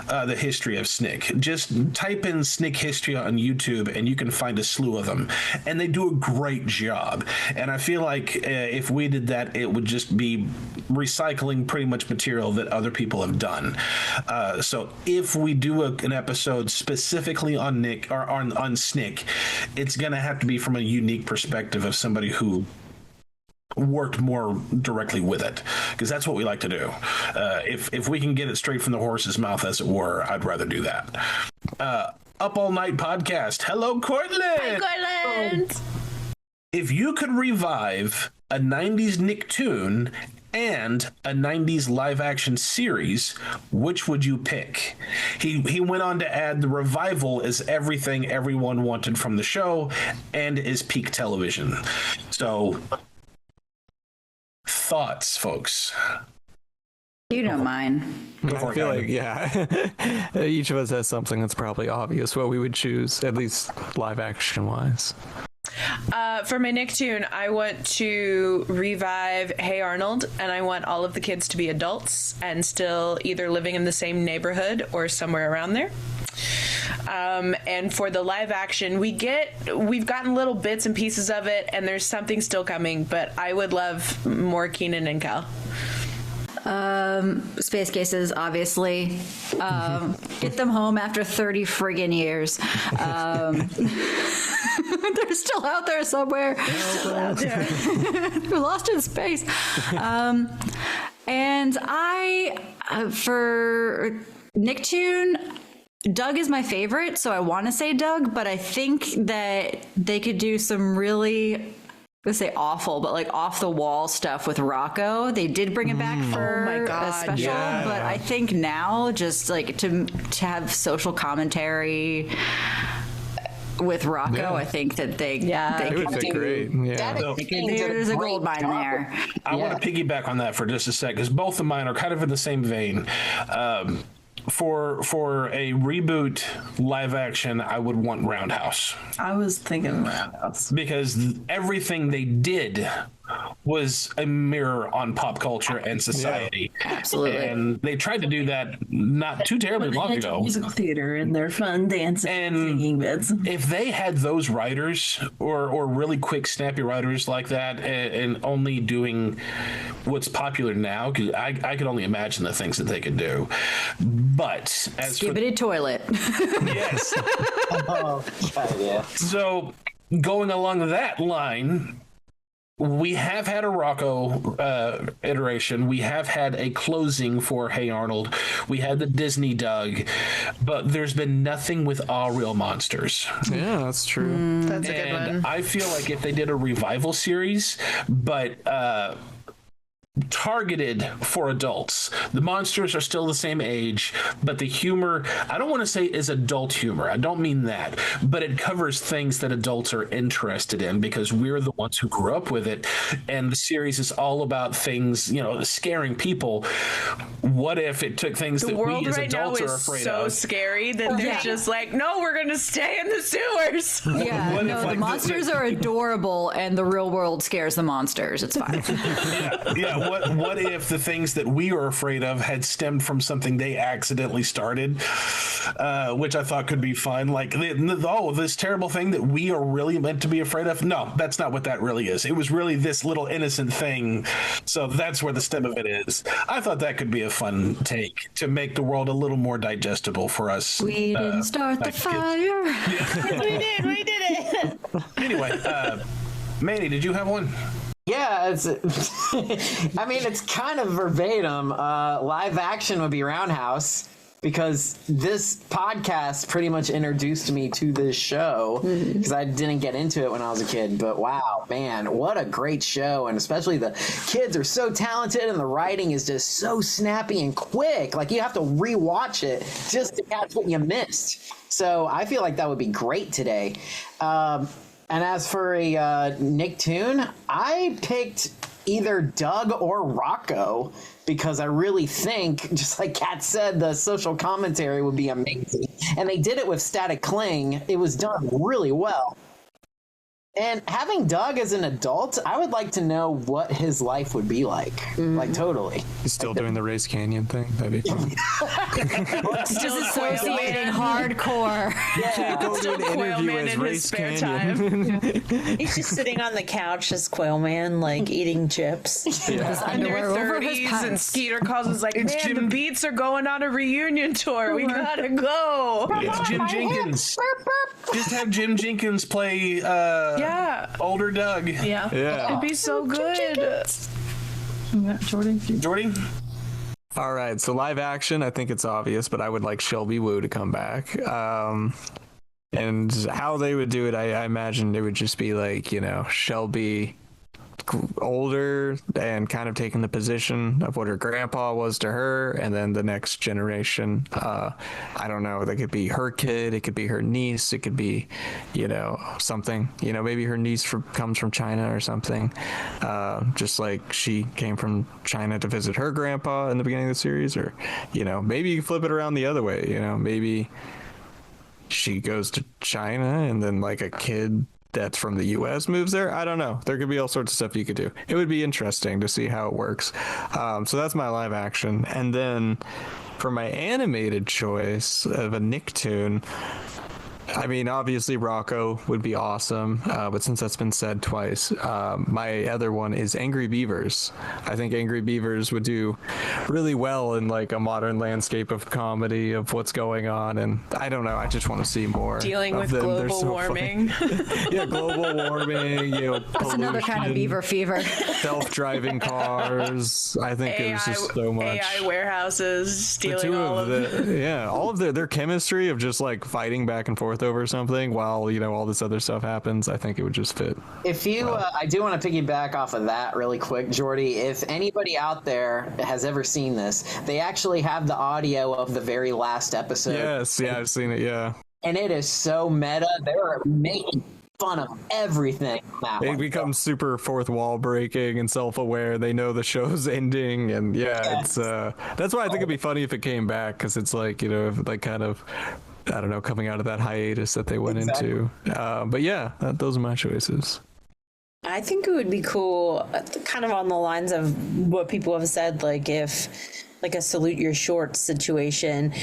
A: the history of SNICK. Just type in SNICK history on YouTube and you can find a slew of them. And they do a great job. And I feel like if we did that, it would just be recycling pretty much material that other people have done. So if we do an episode specifically on Nick or on SNICK, it's going to have to be from a unique perspective of somebody who worked more directly with it, because that's what we like to do. If we can get it straight from the horse's mouth, as it were, I'd rather do that. Up All Night Podcast. Hello, Cortland.
E: Cortland!
A: If you could revive a 90s Nicktoon and a 90s live action series, which would you pick? He went on to add the revival is everything everyone wanted from the show and is peak television. So, thoughts, folks?
C: You don't mind.
D: I feel like, each of us has something that's probably obvious what we would choose, at least live action wise.
E: For my Nicktoon, I want to revive Hey Arnold, and I want all of the kids to be adults and still either living in the same neighborhood or somewhere around there. And for the live action, we've gotten little bits and pieces of it, and there's something still coming, but I would love more Keenan and Kel.
C: Space Cases, obviously. Get them home after 30 friggin' years. They're still out there somewhere. They're lost in space. And for Nicktoon, Doug is my favorite, so I want to say Doug, but I think that they could do some really, let's say awful, but like off the wall stuff with Rocco. They did bring it back for a special, but I think now just like to have social commentary with Rocco, I think that they
D: would fit great.
C: There's a gold mine there.
A: I want to piggyback on that for just a sec, because both of mine are kind of in the same vein. For a reboot live action, I would want Roundhouse.
G: I was thinking Roundhouse.
A: Because everything they did was a mirror on pop culture and society.
C: Yeah, absolutely.
A: And they tried to do that not too terribly long ago.
G: Musical theater and their fun dancing and singing bits.
A: If they had those writers or really quick, snappy writers like that and only doing what's popular now, because I could only imagine the things that they could do. But as
C: Skibidi toilet.
A: Yes.
B: Oh, yeah.
A: So going along that line, we have had a Rocco iteration. We have had a closing for Hey Arnold. We had the Disney Doug, but there's been nothing with All Real Monsters.
D: Yeah, that's true.
E: That's a good one.
A: I feel like if they did a revival series, but targeted for adults. The monsters are still the same age, but the humor, I don't want to say is adult humor. I don't mean that, but it covers things that adults are interested in because we're the ones who grew up with it. And the series is all about things, scaring people. What if it took things that we as adults are afraid of?
E: The world right now is so scary that they're just like, no, we're going to stay in the sewers.
C: Yeah, the monsters are adorable and the real world scares the monsters. It's fine.
A: Yeah. What if the things that we are afraid of had stemmed from something they accidentally started, which I thought could be fun? Like, this terrible thing that we are really meant to be afraid of? No, that's not what that really is. It was really this little innocent thing. So that's where the stem of it is. I thought that could be a fun take to make the world a little more digestible for us.
C: We didn't start the fire.
H: Yeah. We did it.
A: Anyway, Manny, did you have one?
B: Yeah, it's kind of verbatim. Live action would be Roundhouse because this podcast pretty much introduced me to this show because I didn't get into it when I was a kid. But wow, man, what a great show. And especially the kids are so talented and the writing is just so snappy and quick. Like you have to rewatch it just to catch what you missed. So I feel like that would be great today. And as for a Nicktoon, I picked either Doug or Rocco because I really think, just like Kat said, the social commentary would be amazing. And they did it with Static Cling. It was done really well. And having Doug as an adult, I would like to know what his life would be like. Like, totally.
D: He's still doing the Race Canyon thing. That'd be fun.
C: Just associating hardcore.
D: Yeah. Go to an interview as Race Canyon.
H: He's just sitting on the couch as Quail Man, like eating chips.
C: Yeah.
E: In their 30s, and Skeeter calls us like, man, the Beats are going on a reunion tour. We gotta go.
A: It's Jim Jenkins. Just have Jim Jenkins play older Doug.
E: Yeah. It'd be so good.
A: Jorde?
D: All right, so live action, I think it's obvious, but I would like Shelby Woo to come back. And how they would do it, I imagine it would just be like, Shelby older and kind of taking the position of what her grandpa was to her, and then the next generation, I don't know, that could be her kid, it could be her niece, it could be, something, maybe her niece comes from China or something, just like she came from China to visit her grandpa in the beginning of the series, or maybe you flip it around the other way, maybe she goes to China and then like a kid that's from the US moves there. I don't know. There could be all sorts of stuff you could do. It would be interesting to see how it works. So that's my live action. And then for my animated choice of a Nicktoon, I mean, obviously Rocco would be awesome, but since that's been said twice, my other one is Angry Beavers. I think Angry Beavers would do really well in like a modern landscape of comedy of what's going on, and I don't know, I just want to see more
E: dealing with
D: them.
E: global warming.
D: Yeah, global warming,
C: That's another kind of beaver fever.
D: Self-driving cars. I think it was just so much.
E: AI warehouses stealing all of
D: their chemistry of just like fighting back and forth over something while all this other stuff happens. I think it would just fit.
B: If you, I do want to piggyback off of that really quick, Jorde. If anybody out there has ever seen this, they actually have the audio of the very last episode.
D: Yes, yeah, I've seen it. Yeah,
B: and it is so meta. They're making fun of everything.
D: They become super fourth wall breaking and self-aware. They know the show's ending, and it's that's why I think it'd be funny if it came back, because it's like like kind of, I don't know, coming out of that hiatus that they went into. But yeah, those are my choices.
H: I think it would be cool, kind of on the lines of what people have said, like if, like a Salute Your Shorts situation,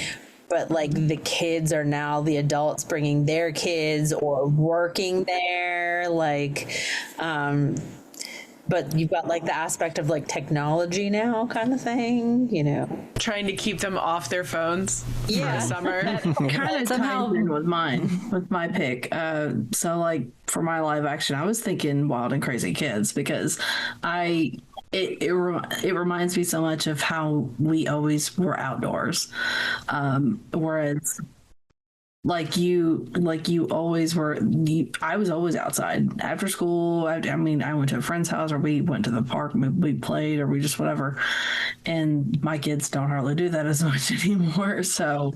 H: but like the kids are now the adults bringing their kids or working there, like, but you've got like the aspect of like technology now kind of thing,
E: trying to keep them off their phones for the summer.
G: Kind of ties in with my pick. So like for my live action, I was thinking Wild and Crazy Kids, because it reminds me so much of how we always were outdoors, whereas like you always were. I was always outside after school. I mean, I went to a friend's house, or we went to the park, we played, or we just whatever. And my kids don't hardly do that as much anymore. So,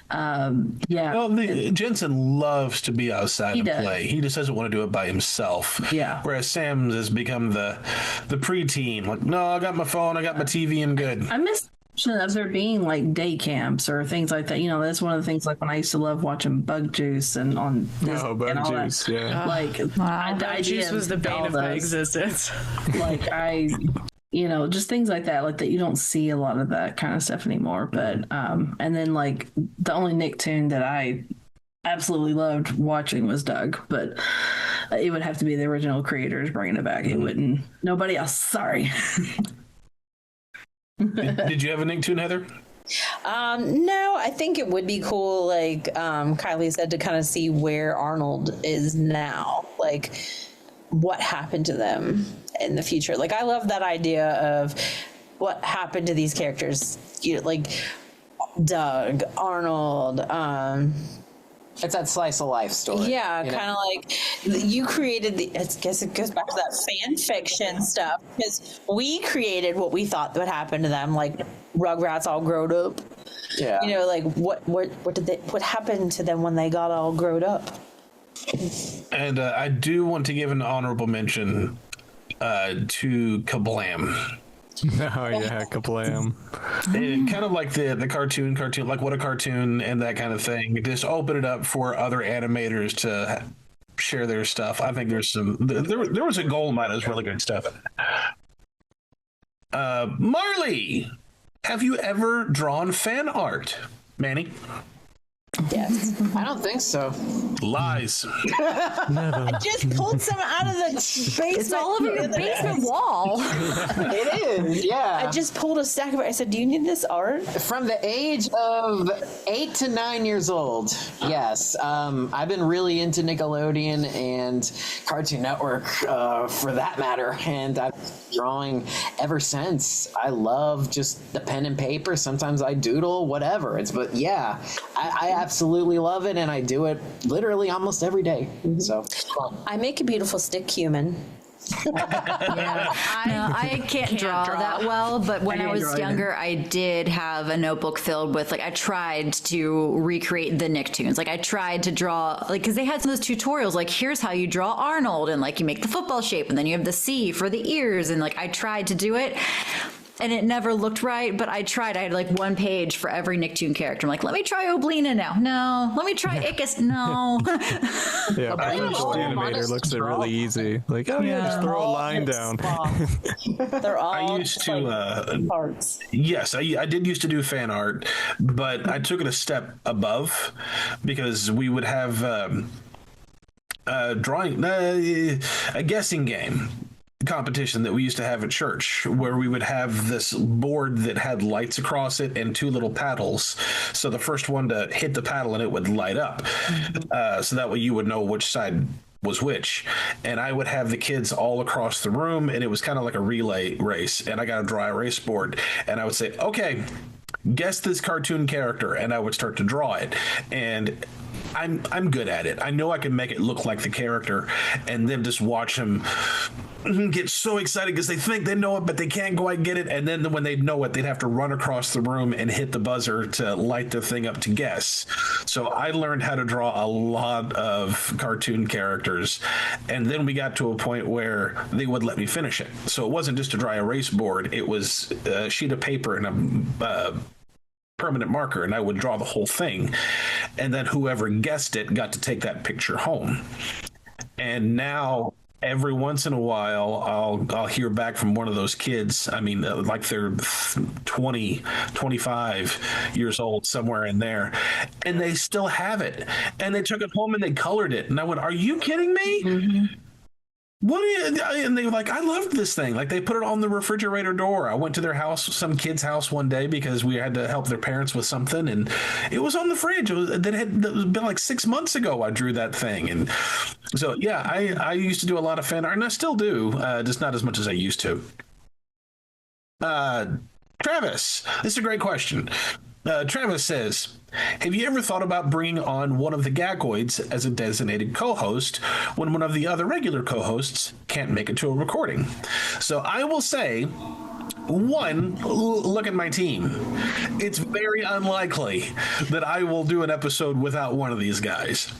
A: Well, Jensen loves to be outside and play. He just doesn't want to do it by himself.
G: Yeah.
A: Whereas Sam has become the preteen. Like, no, I got my phone, I got my TV, and good.
G: I miss of there being like day camps or things like that. That's one of the things, like when I used to love watching Bug Juice and on Disney
D: Bug
G: and all
D: Juice,
G: that.
D: yeah.
G: Like
E: Bug Juice was the bane of my existence.
G: Like just things like that, like that you don't see a lot of that kind of stuff anymore. But and then like the only Nicktoon that I absolutely loved watching was Doug, but it would have to be the original creators bringing it back. It wouldn't, nobody else. Sorry.
A: Did you have a Nicktoon, Heather?
H: No, I think it would be cool, like Kiley said, to kind of see where Arnold is now, like what happened to them in the future. Like, I love that idea of what happened to these characters, like Doug, Arnold,
B: it's that slice of life story.
H: Yeah, kind of like you created I guess it goes back to that fan fiction stuff, because we created what we thought would happen to them, like Rugrats all grown up.
B: Yeah.
H: Like what happened to them when they got all grown up?
A: And I do want to give an honorable mention to Kablam.
D: Oh yeah, Kablam.
A: Kind of like the cartoon, like What a Cartoon and that kind of thing. Just open it up for other animators to share their stuff. I think there's there was a gold mine. It was really good stuff. Marley, have you ever drawn fan art? Manny?
H: Yes.
B: I don't think so.
A: Lies.
H: I just pulled some out of the basement.
C: It's all over your basement wall.
B: It is, yeah.
H: I just pulled a stack of it. I said, do you need this art?
B: From the age of 8 to 9 years old, yes. I've been really into Nickelodeon and Cartoon Network, for that matter, and I've been drawing ever since. I love just the pen and paper. Sometimes I doodle, whatever. But yeah, I absolutely love it, and I do it literally almost every day. So
H: I make a beautiful stick human
C: I can't draw that well, but when I was younger, I did have a notebook filled with, like, I tried to recreate the Nicktoons. Like, I tried to draw, like, because they had some of those tutorials, like, here's how you draw Arnold, and, like, you make the football shape, and then you have the C for the ears, and, like, I tried to do it. And it never looked right, but I tried. I had like one page for every Nicktoon character. I'm like, let me try Oblina now. No. Let me try Ickis. No.
D: Yeah, the animator looks it really easy. Like, oh yeah, just throw a line down.
H: They're all
A: I used to
H: parts.
A: Yes, I did used to do fan art, but I took it a step above because we would have a guessing game competition that we used to have at church, where we would have this board that had lights across it and two little paddles. So the first one to hit the paddle and it would light up. So that way you would know which side was which. And I would have the kids all across the room, and it was kind of like a relay race. And I got a dry erase board, and I would say, okay, guess this cartoon character, and I would start to draw it. And I'm good at it. I know I can make it look like the character, and then just watch them get so excited because they think they know it, but they can't quite get it. And then when they know it, they'd have to run across the room and hit the buzzer to light the thing up to guess. So I learned how to draw a lot of cartoon characters. And then we got to a point where they would let me finish it. So it wasn't just a dry erase board. It was a sheet of paper and a permanent marker, and I would draw the whole thing. And then whoever guessed it got to take that picture home. And now every once in a while, I'll hear back from one of those kids. I mean, like they're 20, 25 years old, somewhere in there, and they still have it. And they took it home and they colored it. And I went, are you kidding me? Mm-hmm. What are you? And they were like, I loved this thing. Like, they put it on the refrigerator door. I went to their house, some kid's house one day, because we had to help their parents with something, and it was on the fridge. It had been like 6 months ago I drew that thing. And so, yeah, I used to do a lot of fan art, and I still do, just not as much as I used to. Travis, this is a great question. Travis says, have you ever thought about bringing on one of the Gakoids as a designated co-host when one of the other regular co-hosts can't make it to a recording? So I will say, one, look at my team. It's very unlikely that I will do an episode without one of these guys.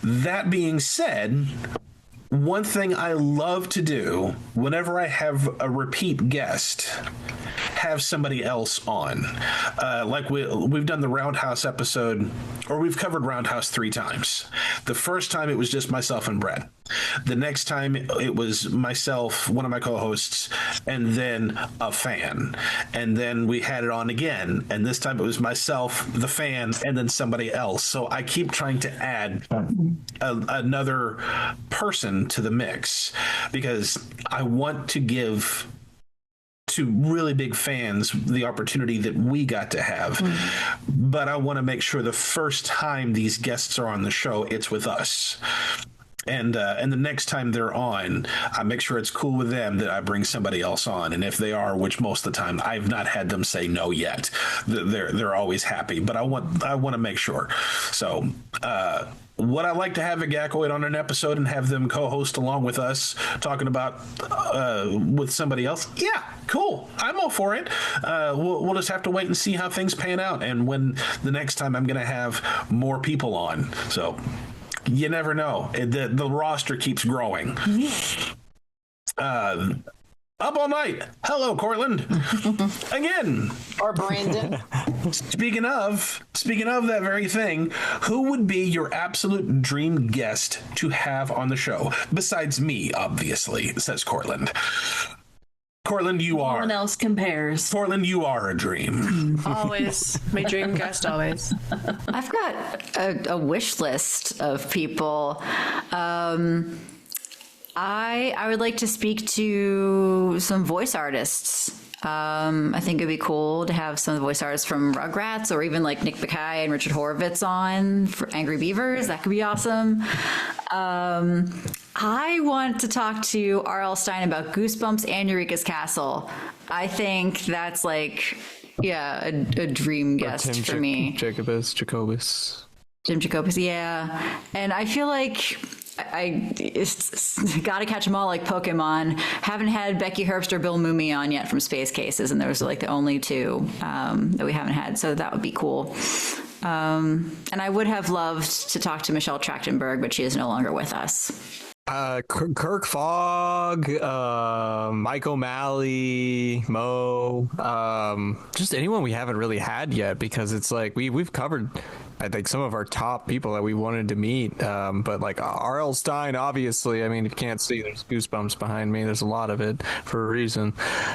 A: That being said, one thing I love to do whenever I have a repeat guest, have somebody else on. Like we've done the Roundhouse episode, or we've covered Roundhouse 3 times. The first time it was just myself and Brett. The next time it was myself, one of my co-hosts, and then a fan. And then we had it on again. And this time it was myself, the fan, and then somebody else. So I keep trying to add another person to the mix, because I want to give to really big fans the opportunity that we got to have. Mm-hmm. But I want to make sure the first time these guests are on the show, it's with us. And the next time they're on, I make sure it's cool with them that I bring somebody else on. And if they are, which most of the time I've not had them say no yet, they're always happy. But I want to make sure. So would I like to have a Gakoid on an episode and have them co-host along with us, talking about with somebody else? Yeah, cool. I'm all for it. We'll just have to wait and see how things pan out, and when the next time I'm going to have more people on. So you never know. The roster keeps growing. Up all night. Hello, Cortland. Again.
B: Or Brandon.
A: Speaking of that very thing, who would be your absolute dream guest to have on the show? Besides me, obviously, says Cortland. Cortland, you are.
G: No one else compares.
A: Cortland, you are a dream.
E: Always. My dream guest, always.
C: I've got a wish list of people. I would like to speak to some voice artists. I think it'd be cool to have some of the voice artists from Rugrats, or even like Nick Bakay and Richard Horvitz on for Angry Beavers. That could be awesome. I want to talk to R.L. Stein about Goosebumps and Eureka's Castle. I think that's like, yeah, a dream guest for me.
D: Jacobus.
C: Jim Jacobus, yeah. And I feel like I gotta catch them all like Pokemon. Haven't had Becky Herbst or Bill Mumy on yet from Space Cases, and those are like the only two that we haven't had, so that would be cool. And I would have loved to talk to Michelle Trachtenberg, but she is no longer with us.
D: Kirk Fogg, Mike O'Malley, Mo, just anyone we haven't really had yet, because it's like we've covered, I think, some of our top people that we wanted to meet, but like R.L. Stine, obviously. I mean, if you can't see, there's goosebumps behind me. There's a lot of it for a reason.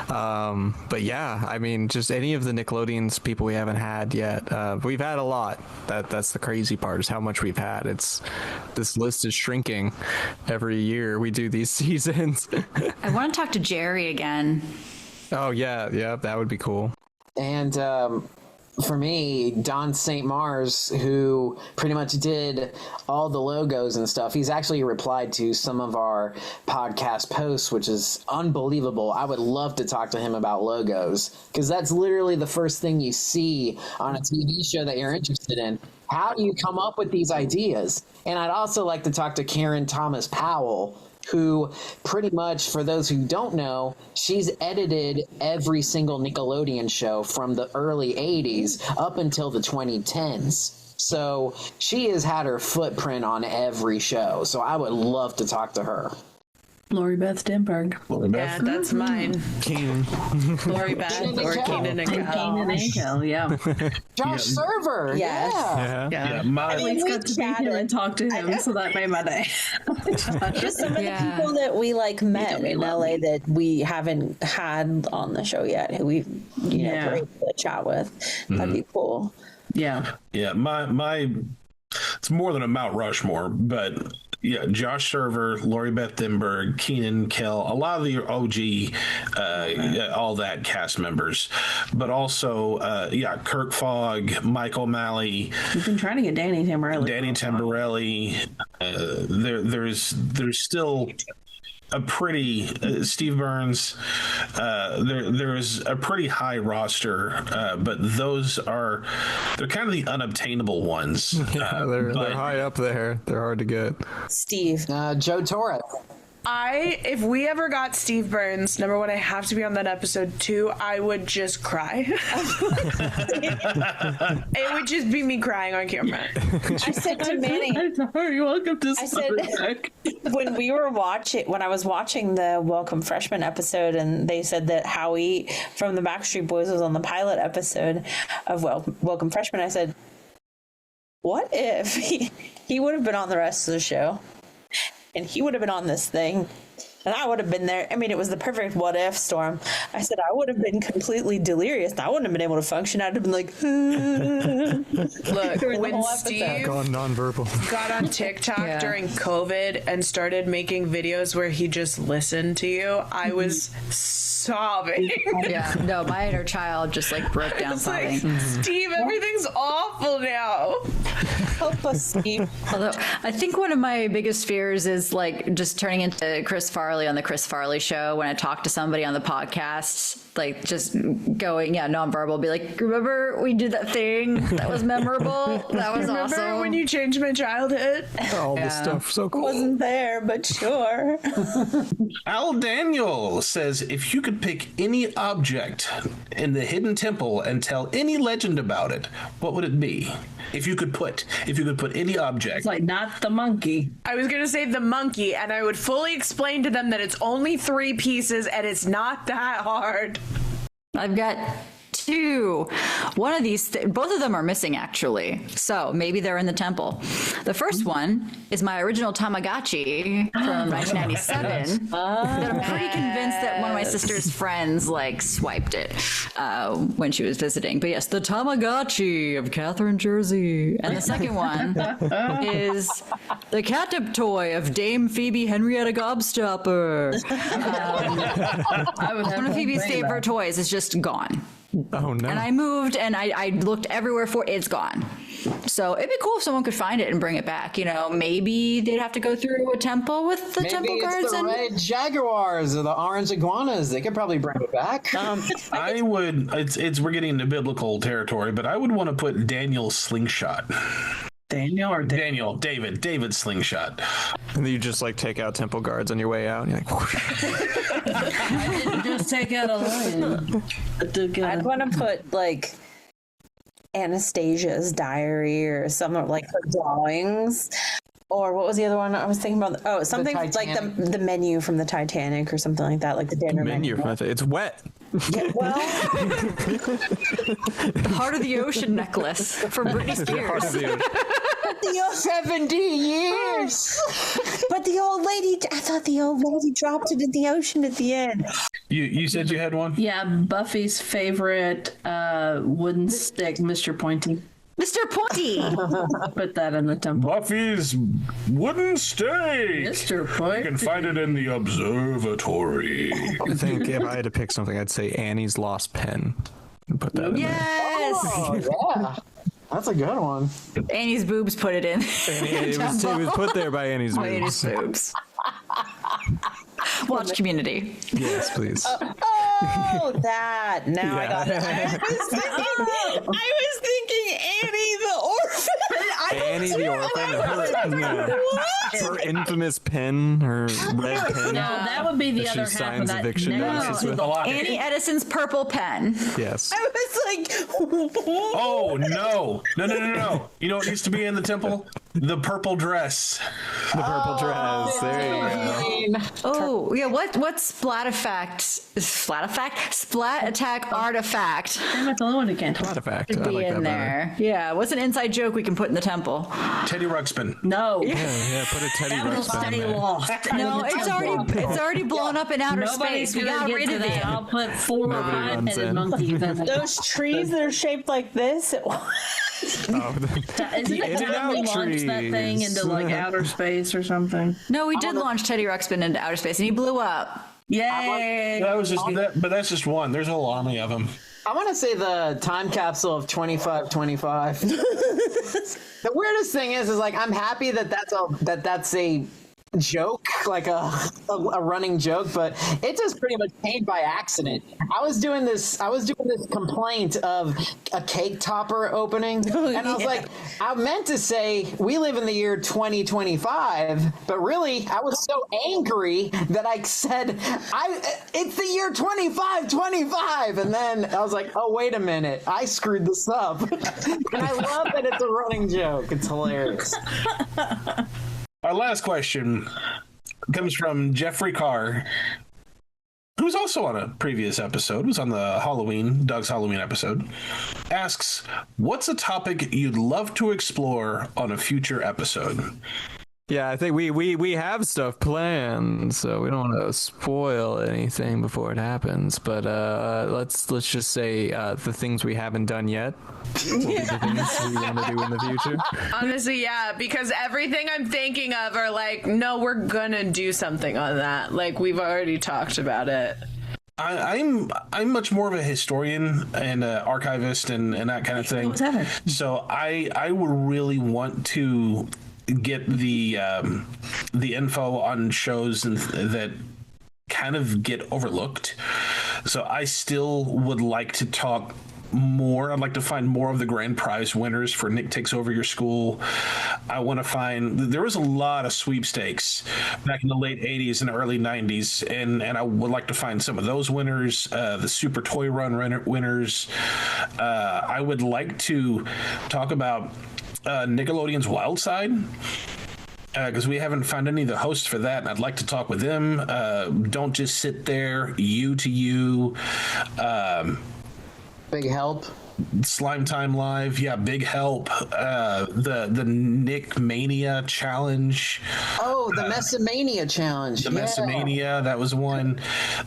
D: But yeah, I mean, just any of the Nickelodeon's people we haven't had yet. We've had a lot. That's the crazy part, is how much we've had. This list is shrinking every year we do these seasons.
C: I want to talk to Jerry again.
D: Oh yeah, that would be cool.
B: And for me, Don St. Mars, who pretty much did all the logos and stuff, he's actually replied to some of our podcast posts, which is unbelievable. I would love to talk to him about logos, because that's literally the first thing you see on a TV show that you're interested in. How do you come up with these ideas? And I'd also like to talk to Karen Thomas Powell, who pretty much, for those who don't know, she's edited every single Nickelodeon show from the early 80s up until the 2010s. So she has had her footprint on every show. So I would love to talk to her.
G: Lori Beth Denberg.
E: Yeah, that's mine.
D: Keenan.
E: Lori Beth or Keenan and Kel.
G: Keenan and Kel, yeah.
B: Josh Server.
H: Yes.
A: Yeah, my
G: At least got to be here and talk to him, so that made my day.
H: Just some of the people that we like met in LA that we haven't had on the show yet, who we were able to chat with. That'd be cool.
G: Yeah.
A: Yeah, my it's more than a Mount Rushmore, but yeah, Josh Server, Lori Beth Denberg, Keenan, Kel, a lot of the OG, all that cast members, but also, Kirk Fogg, Mike O'Malley.
G: We've been trying to get Danny
A: Tamborelli. There's still a pretty Steve Burns. There's a pretty high roster, but they're kind of the unobtainable ones.
D: They're high up there. They're hard to get.
H: Steve.
B: Joe Torre.
E: If we ever got Steve Burns, number one, I have to be on that episode. Two, I would just cry. It would just be me crying on camera.
H: I said to Manny,
G: You're welcome to
H: when I was watching the Welcome Freshman episode, and they said that Howie from the Backstreet Boys was on the pilot episode of Welcome Freshman, I said, what if he would have been on the rest of the show? And he would have been on this thing, and I would have been there. I mean, it was the perfect what if storm. I said I would have been completely delirious, and I wouldn't have been able to function. I'd have been like,
E: look, when Steve
D: Gone nonverbal.
E: got on TikTok during COVID and started making videos where he just listened to you, I was sobbing.
C: Yeah, no, my inner child just like broke down sobbing.
E: Steve, everything's awful now.
H: help us, Steve.
C: Although I think one of my biggest fears is like just turning into Chris Farley on the Chris Farley show when I talk to somebody on the podcast, like just going, nonverbal, be like, remember we did that thing that was memorable? That was awesome.
E: Remember when you changed my childhood?
D: All this stuff, so cool.
H: Wasn't there, but sure.
A: Al Daniel says, if you could pick any object in the Hidden Temple and tell any legend about it, what would it be? If you could put any object.
G: It's like, not the monkey.
E: I was going to say the monkey, and I would fully explain to them that it's only 3 pieces and it's not that hard.
C: I've got 2. One of these, both of them are missing actually. So maybe they're in the temple. The first one is my original Tamagotchi from 1997. That I'm pretty convinced that one of my sister's friends like swiped it when she was visiting. But yes, the Tamagotchi of Catherine, Jersey. And the second one is the catnip toy of Dame Phoebe Henrietta Gobstopper. One of Phoebe's favorite toys is just gone.
D: Oh no.
C: And I moved and I looked everywhere for it. It's gone. So it'd be cool if someone could find it and bring it back. You know, maybe they'd have to go through a temple with the temple guards.
B: Maybe it's the red jaguars or the orange iguanas. They could probably bring it back.
A: I would. We're getting into biblical territory, but I would want to put Daniel's slingshot. David Slingshot.
D: And then you just like take out temple guards on your way out. And you're like, whoosh.
G: I didn't just take out a lion.
H: I'd want to put like Anastasia's diary or something like her drawings. Or what was the other one I was thinking about? Oh, something like the menu from the Titanic or something like that, like the dinner menu.
D: It's wet.
H: Yeah, well,
C: Heart of the Ocean necklace from Britney Spears.
H: the 70 years. But the old lady, I thought the old lady dropped it in the ocean at the end.
A: You said you had one?
G: Yeah, Buffy's favorite wooden stick, Mr. Pointy.
C: Mr. Pointy.
G: Put that in the temple.
A: Buffy's wooden stake.
G: Mr. Pointy.
A: You can find it in the observatory.
D: I think if I had to pick something, I'd say Annie's lost pen. Put that in there.
C: Yes.
B: Oh, yeah. That's a good one.
C: Annie's boobs put it in.
D: It was put there by Annie's
C: Annie's boobs. Watch Community.
D: Yes, please.
H: Oh, that. Now I got it.
E: I was thinking Annie the orphan.
D: Annie the orphan. Her infamous pen, her red pen.
G: No, that would be the other
D: she
G: half
D: signs
G: of that.
D: eviction notices with.
C: Annie Edison's purple pen.
D: Yes.
H: I was like,
A: Oh, no. No. You know what needs to be in the temple? The purple dress.
D: The purple dress. There you go.
C: Oh, yeah. What splat effect? Splat attack artifact
G: I'm not the only one who can't talk.
D: Not a fact.
C: should
D: I
C: be
D: like
C: in
D: that better.
C: there. Yeah. What's an inside joke we can put in the temple?
A: Teddy Ruxpin.
G: No.
D: Yeah, put a Teddy Ruxpin in there.
G: lost.
C: No, it's already blown up in outer
G: Nobody's
C: space. We
G: gonna
C: got
G: get
C: rid
G: to
C: of
G: that.
C: it.
G: I'll put 4 or
D: Nobody
G: 5
D: runs
G: headed
D: in.
G: monkeys in it.
H: those trees that are shaped like this.
D: Oh,
G: Isn't
D: the
G: it
D: in and
G: time we
D: out
G: launched that thing
D: trees.
G: into like outer space or something?
C: No, we did launch Teddy Ruxpin into outer space, and he blew up.
G: Yay!
A: That was just that, but that's just one. There's a whole army of them.
B: I want to say the time capsule of 2525. The weirdest thing is like I'm happy that that's a joke, like a running joke, but it just pretty much came by accident. I was doing this complaint of a cake topper opening, and I was like, I meant to say we live in the year 2025, but really I was so angry that I said it's the year 2525, and then I was like, oh wait a minute, I screwed this up. And I love that it's a running joke. It's hilarious.
A: Our last question comes from Jeffrey Carr, who's also on a previous episode, was on the Doug's Halloween episode, asks, what's a topic you'd love to explore on a future episode?
D: Yeah, I think we have stuff planned, so we don't want to spoil anything before it happens. But let's just say the things we haven't done yet will be the things we want to do in the future.
E: Honestly, yeah, because everything I'm thinking of are like, no, we're gonna do something on that. Like, we've already talked about it.
A: I'm much more of a historian and an archivist and that kind of thing. So I would really want to get the info on shows that kind of get overlooked. So I still would like to talk more. I'd like to find more of the grand prize winners for Nick Takes Over Your School. I want to find, there was a lot of sweepstakes back in the late 80s and early 90s, and I would like to find some of those winners, the Super Toy Run winners. I would like to talk about Nickelodeon's Wild Side, because we haven't found any of the hosts for that, and I'd like to talk with them. Don't just sit there, you to you.
B: Big help.
A: Slime Time Live, yeah, big help. The Nick Mania challenge.
B: Oh, the Messamania challenge.
A: The Messamania, that was one.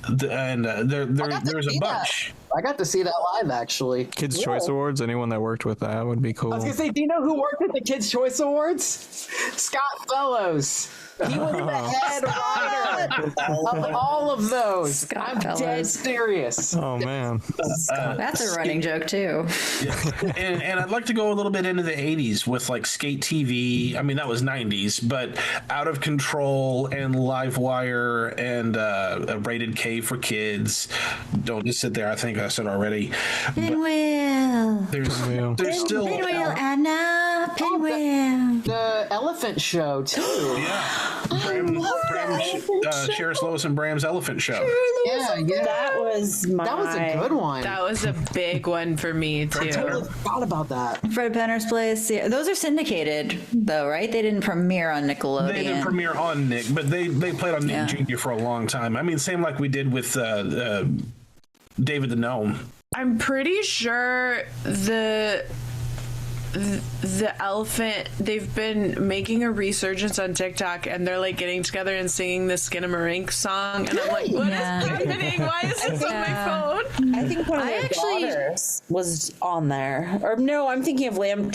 A: There's a bunch.
B: I got to see that live, actually.
D: Kids' Choice Awards, anyone that worked with that would be cool.
B: I was going to say, do you know who worked at the Kids' Choice Awards? Scott Fellows. He was the head writer of all of those. I'm dead serious.
D: Oh, man.
C: That's a running joke, too.
A: Yeah. And I'd like to go a little bit into the 80s with like Skate TV. I mean, that was 90s, but Out of Control and Livewire and Rated K for kids. Don't just sit there. I think I said already.
C: Pinwheel.
A: There's still
C: Pinwheel, Anna. Pinwheel.
B: the elephant show too.
A: Yeah. Sheriff Lois and Bram's elephant show.
B: Yeah.
H: That was
B: a good one.
E: That was a big one for me too.
B: I totally forgot about that.
C: Fred Penner's Place. Yeah, those are syndicated though, right? They didn't premiere on Nickelodeon.
A: They didn't premiere on Nick, but they played on Nick Jr. for a long time. I mean, same like we did with David the Gnome.
E: I'm pretty sure the elephant, they've been making a resurgence on TikTok, and they're like getting together and singing the Skinamarink song, and I'm like, what is happening? Why is this on my phone?
H: I think one of their daughters was on there. Or no, I'm thinking of Lamb.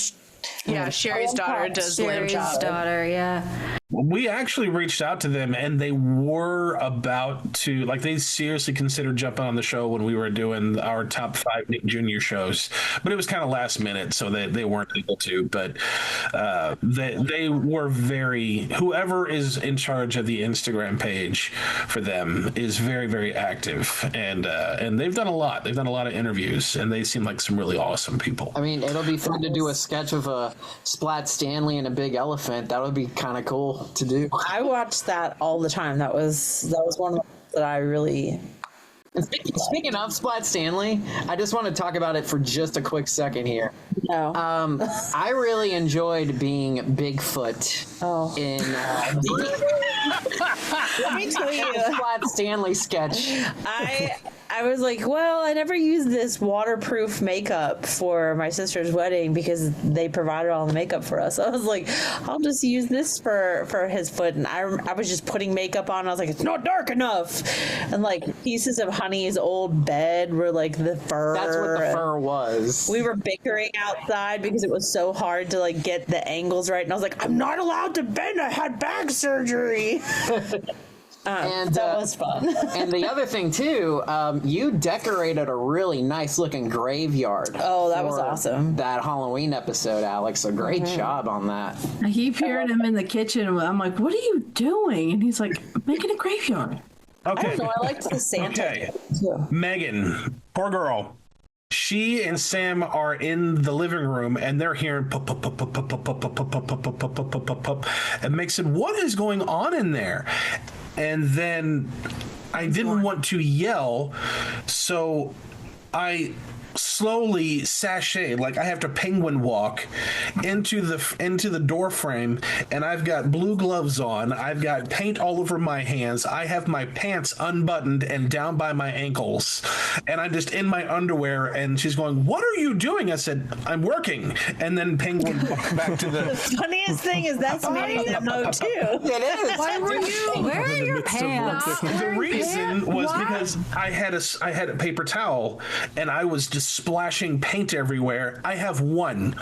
E: Yeah, Sherry's daughter does Lamb Chop.
C: Daughter, yeah.
A: We actually reached out to them, and they were about to, like, they seriously considered jumping on the show when we were doing our top 5 Nick Jr. shows, but it was kind of last minute, so they weren't able to. But they were whoever is in charge of the Instagram page for them is very, very active, and they've done a lot. They've done a lot of interviews, and they seem like some really awesome people.
B: I mean, it'll be fun to do a sketch of a Splat Stanley and a big elephant. That would be kind of cool to do.
H: I watched that all the time. That was one of the that I really.
B: Speaking of Splat Stanley, I just want to talk about it for just a quick second here.
H: No.
B: I really enjoyed being Bigfoot in
H: Let me tell you,
B: Splat Stanley sketch.
H: I was like, well, I never used this waterproof makeup for my sister's wedding because they provided all the makeup for us. I was like, I'll just use this for his foot. And I was just putting makeup on. I was like, it's not dark enough. And like pieces of Honey's old bed were like the fur.
B: That's what the fur was.
H: We were bickering outside because it was so hard to like get the angles right. And I was like, I'm not allowed to bend. I had back surgery.
B: And
H: that was fun.
B: And the other thing too, you decorated a really nice looking graveyard.
H: Oh, that was awesome.
B: That Halloween episode, Alex. So great job on that.
G: I keep hearing him in the kitchen. I'm like, what are you doing? And he's like, making a graveyard.
A: Okay.
H: I don't know. I liked the Santa.
A: Okay.
H: Too.
A: Megan, poor girl. She and Sam are in the living room, and they're hearing pop, pop, pop, pop, pop, pop, pop, pop, pop, pop, pop, pop, pop, pop, pop. And Meg said, "What is going on in there?" And then I didn't want to yell, so I slowly sashay, like I have to penguin walk into the door frame, and I've got blue gloves on. I've got paint all over my hands. I have my pants unbuttoned and down by my ankles, and I'm just in my underwear. And she's going, "What are you doing?" I said, "I'm working." And then penguin walked back to the
H: Funniest thing is that's Manny that mode too.
B: It is.
C: Why were you wearing your pants?
A: The reason was because I had a paper towel, and I was just splashing paint everywhere. I have one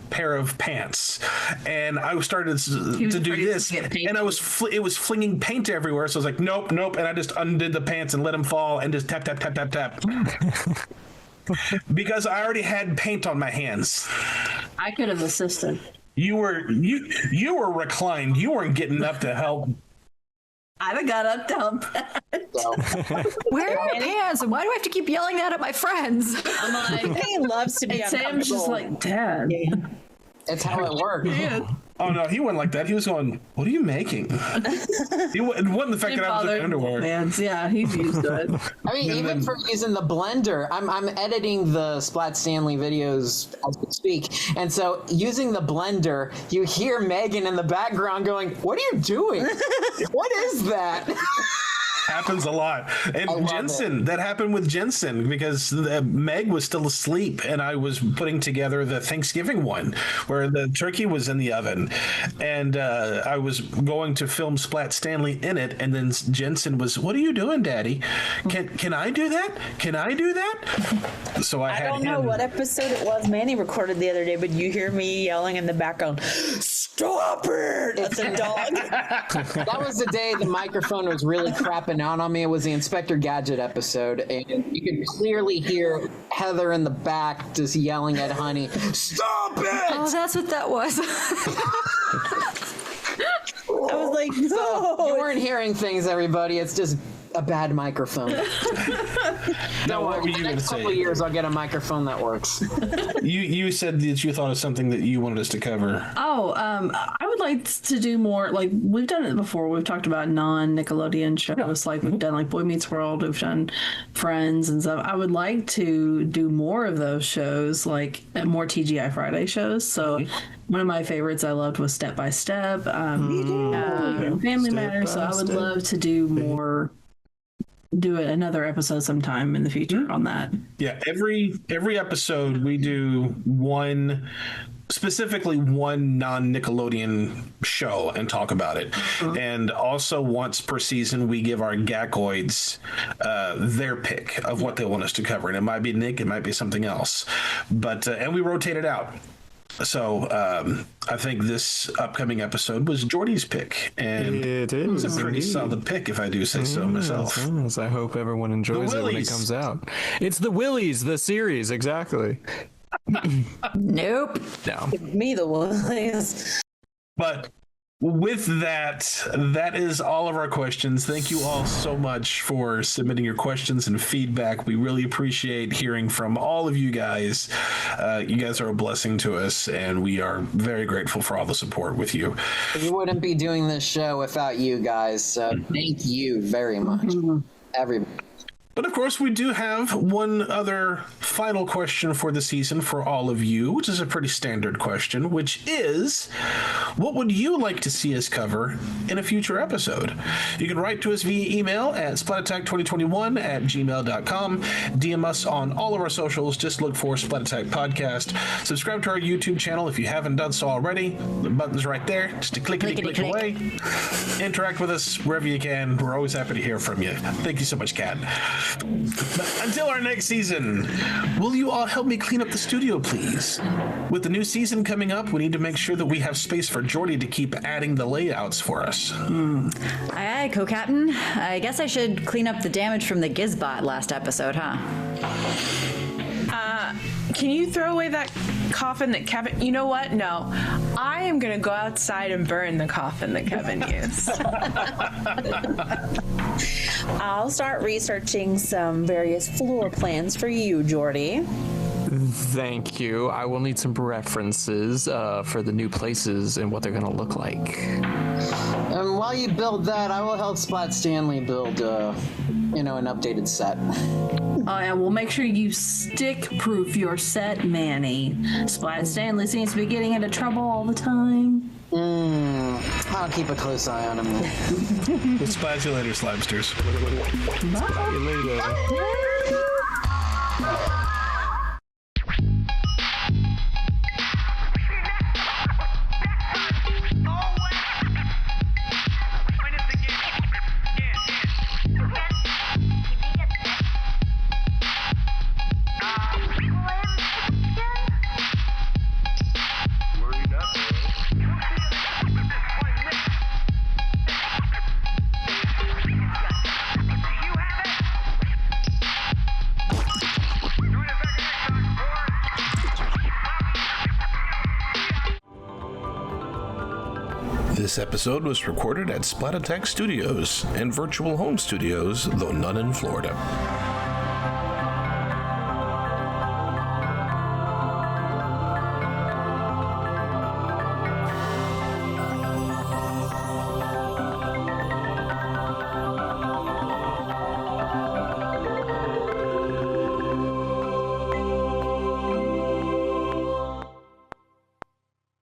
A: pair of pants, and I started to do this, and it was flinging paint everywhere. So I was like, nope, and I just undid the pants and let them fall, and just tap tap tap tap tap. Because I already had paint on my hands.
G: I could have assisted.
A: You were reclined. You weren't getting up to help.
G: I'd have got up to help that.
C: Where are your pants? And why do I have to keep yelling that at my friends?
G: I'm like,
H: He loves to be
G: and Sam's just like, Dad.
B: It's how it works.
A: Oh no, he wasn't like that. He was going, "What are you making?" It wasn't the fact that I was in underwear.
G: Yeah, he's used to it.
B: I mean, even for using the blender, I'm editing the Splat Stanley videos as we speak, and so using the blender, you hear Megan in the background going, "What are you doing? What is that?"
A: Happens a lot. And Jensen, that happened with Jensen because Meg was still asleep, and I was putting together the Thanksgiving one where the turkey was in the oven, and I was going to film Splat Stanley in it, and then Jensen was, "What are you doing, Daddy? Can I do that? Can I do that?" So I had
H: don't know what episode it was Manny recorded the other day, but you hear me yelling in the background, "Stop it!" That's a dog.
B: That was the day the microphone was really crapping out on me. It was the Inspector Gadget episode, and you could clearly hear Heather in the back just yelling at Honey, "Stop it!"
C: Oh, that's what that was.
H: I was like, no.
B: You weren't hearing things, everybody. It's just a bad microphone.
A: Now, what were you going to say?
B: Couple years, I'll get a microphone that works.
A: You said that you thought of something that you wanted us to cover.
G: Oh, I would like to do more. Like we've done it before. We've talked about non-Nickelodeon shows. Like we've done like Boy Meets World. We've done Friends and stuff. I would like to do more of those shows, like more TGI Friday shows. So one of my favorites I loved was Step by Step, Family Matters. So I would love to do more. Do another episode sometime in the future on that.
A: Yeah, every episode we do specifically one non-Nickelodeon show and talk about it. And also once per season we give our Gakoids their pick of what they want us to cover. And it might be Nick, it might be something else. But and we rotate it out. So I think this upcoming episode was Jordy's pick, and
D: It is.
A: it was a pretty solid pick, if I do say so myself.
D: Yes, I hope everyone enjoys it when it
A: Willies.
D: comes out. It's the Willies, the series, exactly.
C: Nope.
D: No.
H: Me the Willies.
A: But with that, that is all of our questions. Thank you all so much for submitting your questions and feedback. We really appreciate hearing from all of you guys. You guys are a blessing to us, and we are very grateful for all the support with you.
B: We wouldn't be doing this show without you guys, so thank you very much. Everybody.
A: But of course, we do have one other final question for the season for all of you, which is a pretty standard question, which is, what would you like to see us cover in a future episode? You can write to us via email at splatattack2021@gmail.com. DM us on all of our socials. Just look for Splat Attack Podcast. Subscribe to our YouTube channel if you haven't done so already. The button's right there. Just a clickety-click away. Interact with us wherever you can. We're always happy to hear from you. Thank you so much, Kat. But until our next season, will you all help me clean up the studio, please? With the new season coming up, we need to make sure that we have space for Jorde to keep adding the layouts for us.
C: Aye, co-captain. I guess I should clean up the damage from the Gizbot last episode, huh?
E: Can you throw away that coffin that Kevin... You know what? No. I am going to go outside and burn the coffin that Kevin used.
H: I'll start researching some various floor plans for you, Jorde.
D: Thank you. I will need some references for the new places and what they're going to look like.
B: And while you build that, I will help Splat Stanley build, an updated set.
G: Oh, yeah, we'll make sure you stick-proof your set, Manny. Splat Stanley seems to be getting into trouble all the time.
B: I'll keep a close eye on him.
A: We'll splat you later, Slabsters.
D: Bye. Later.
I: This episode was recorded at Splat Attack Studios and Virtual Home Studios, though none in Florida.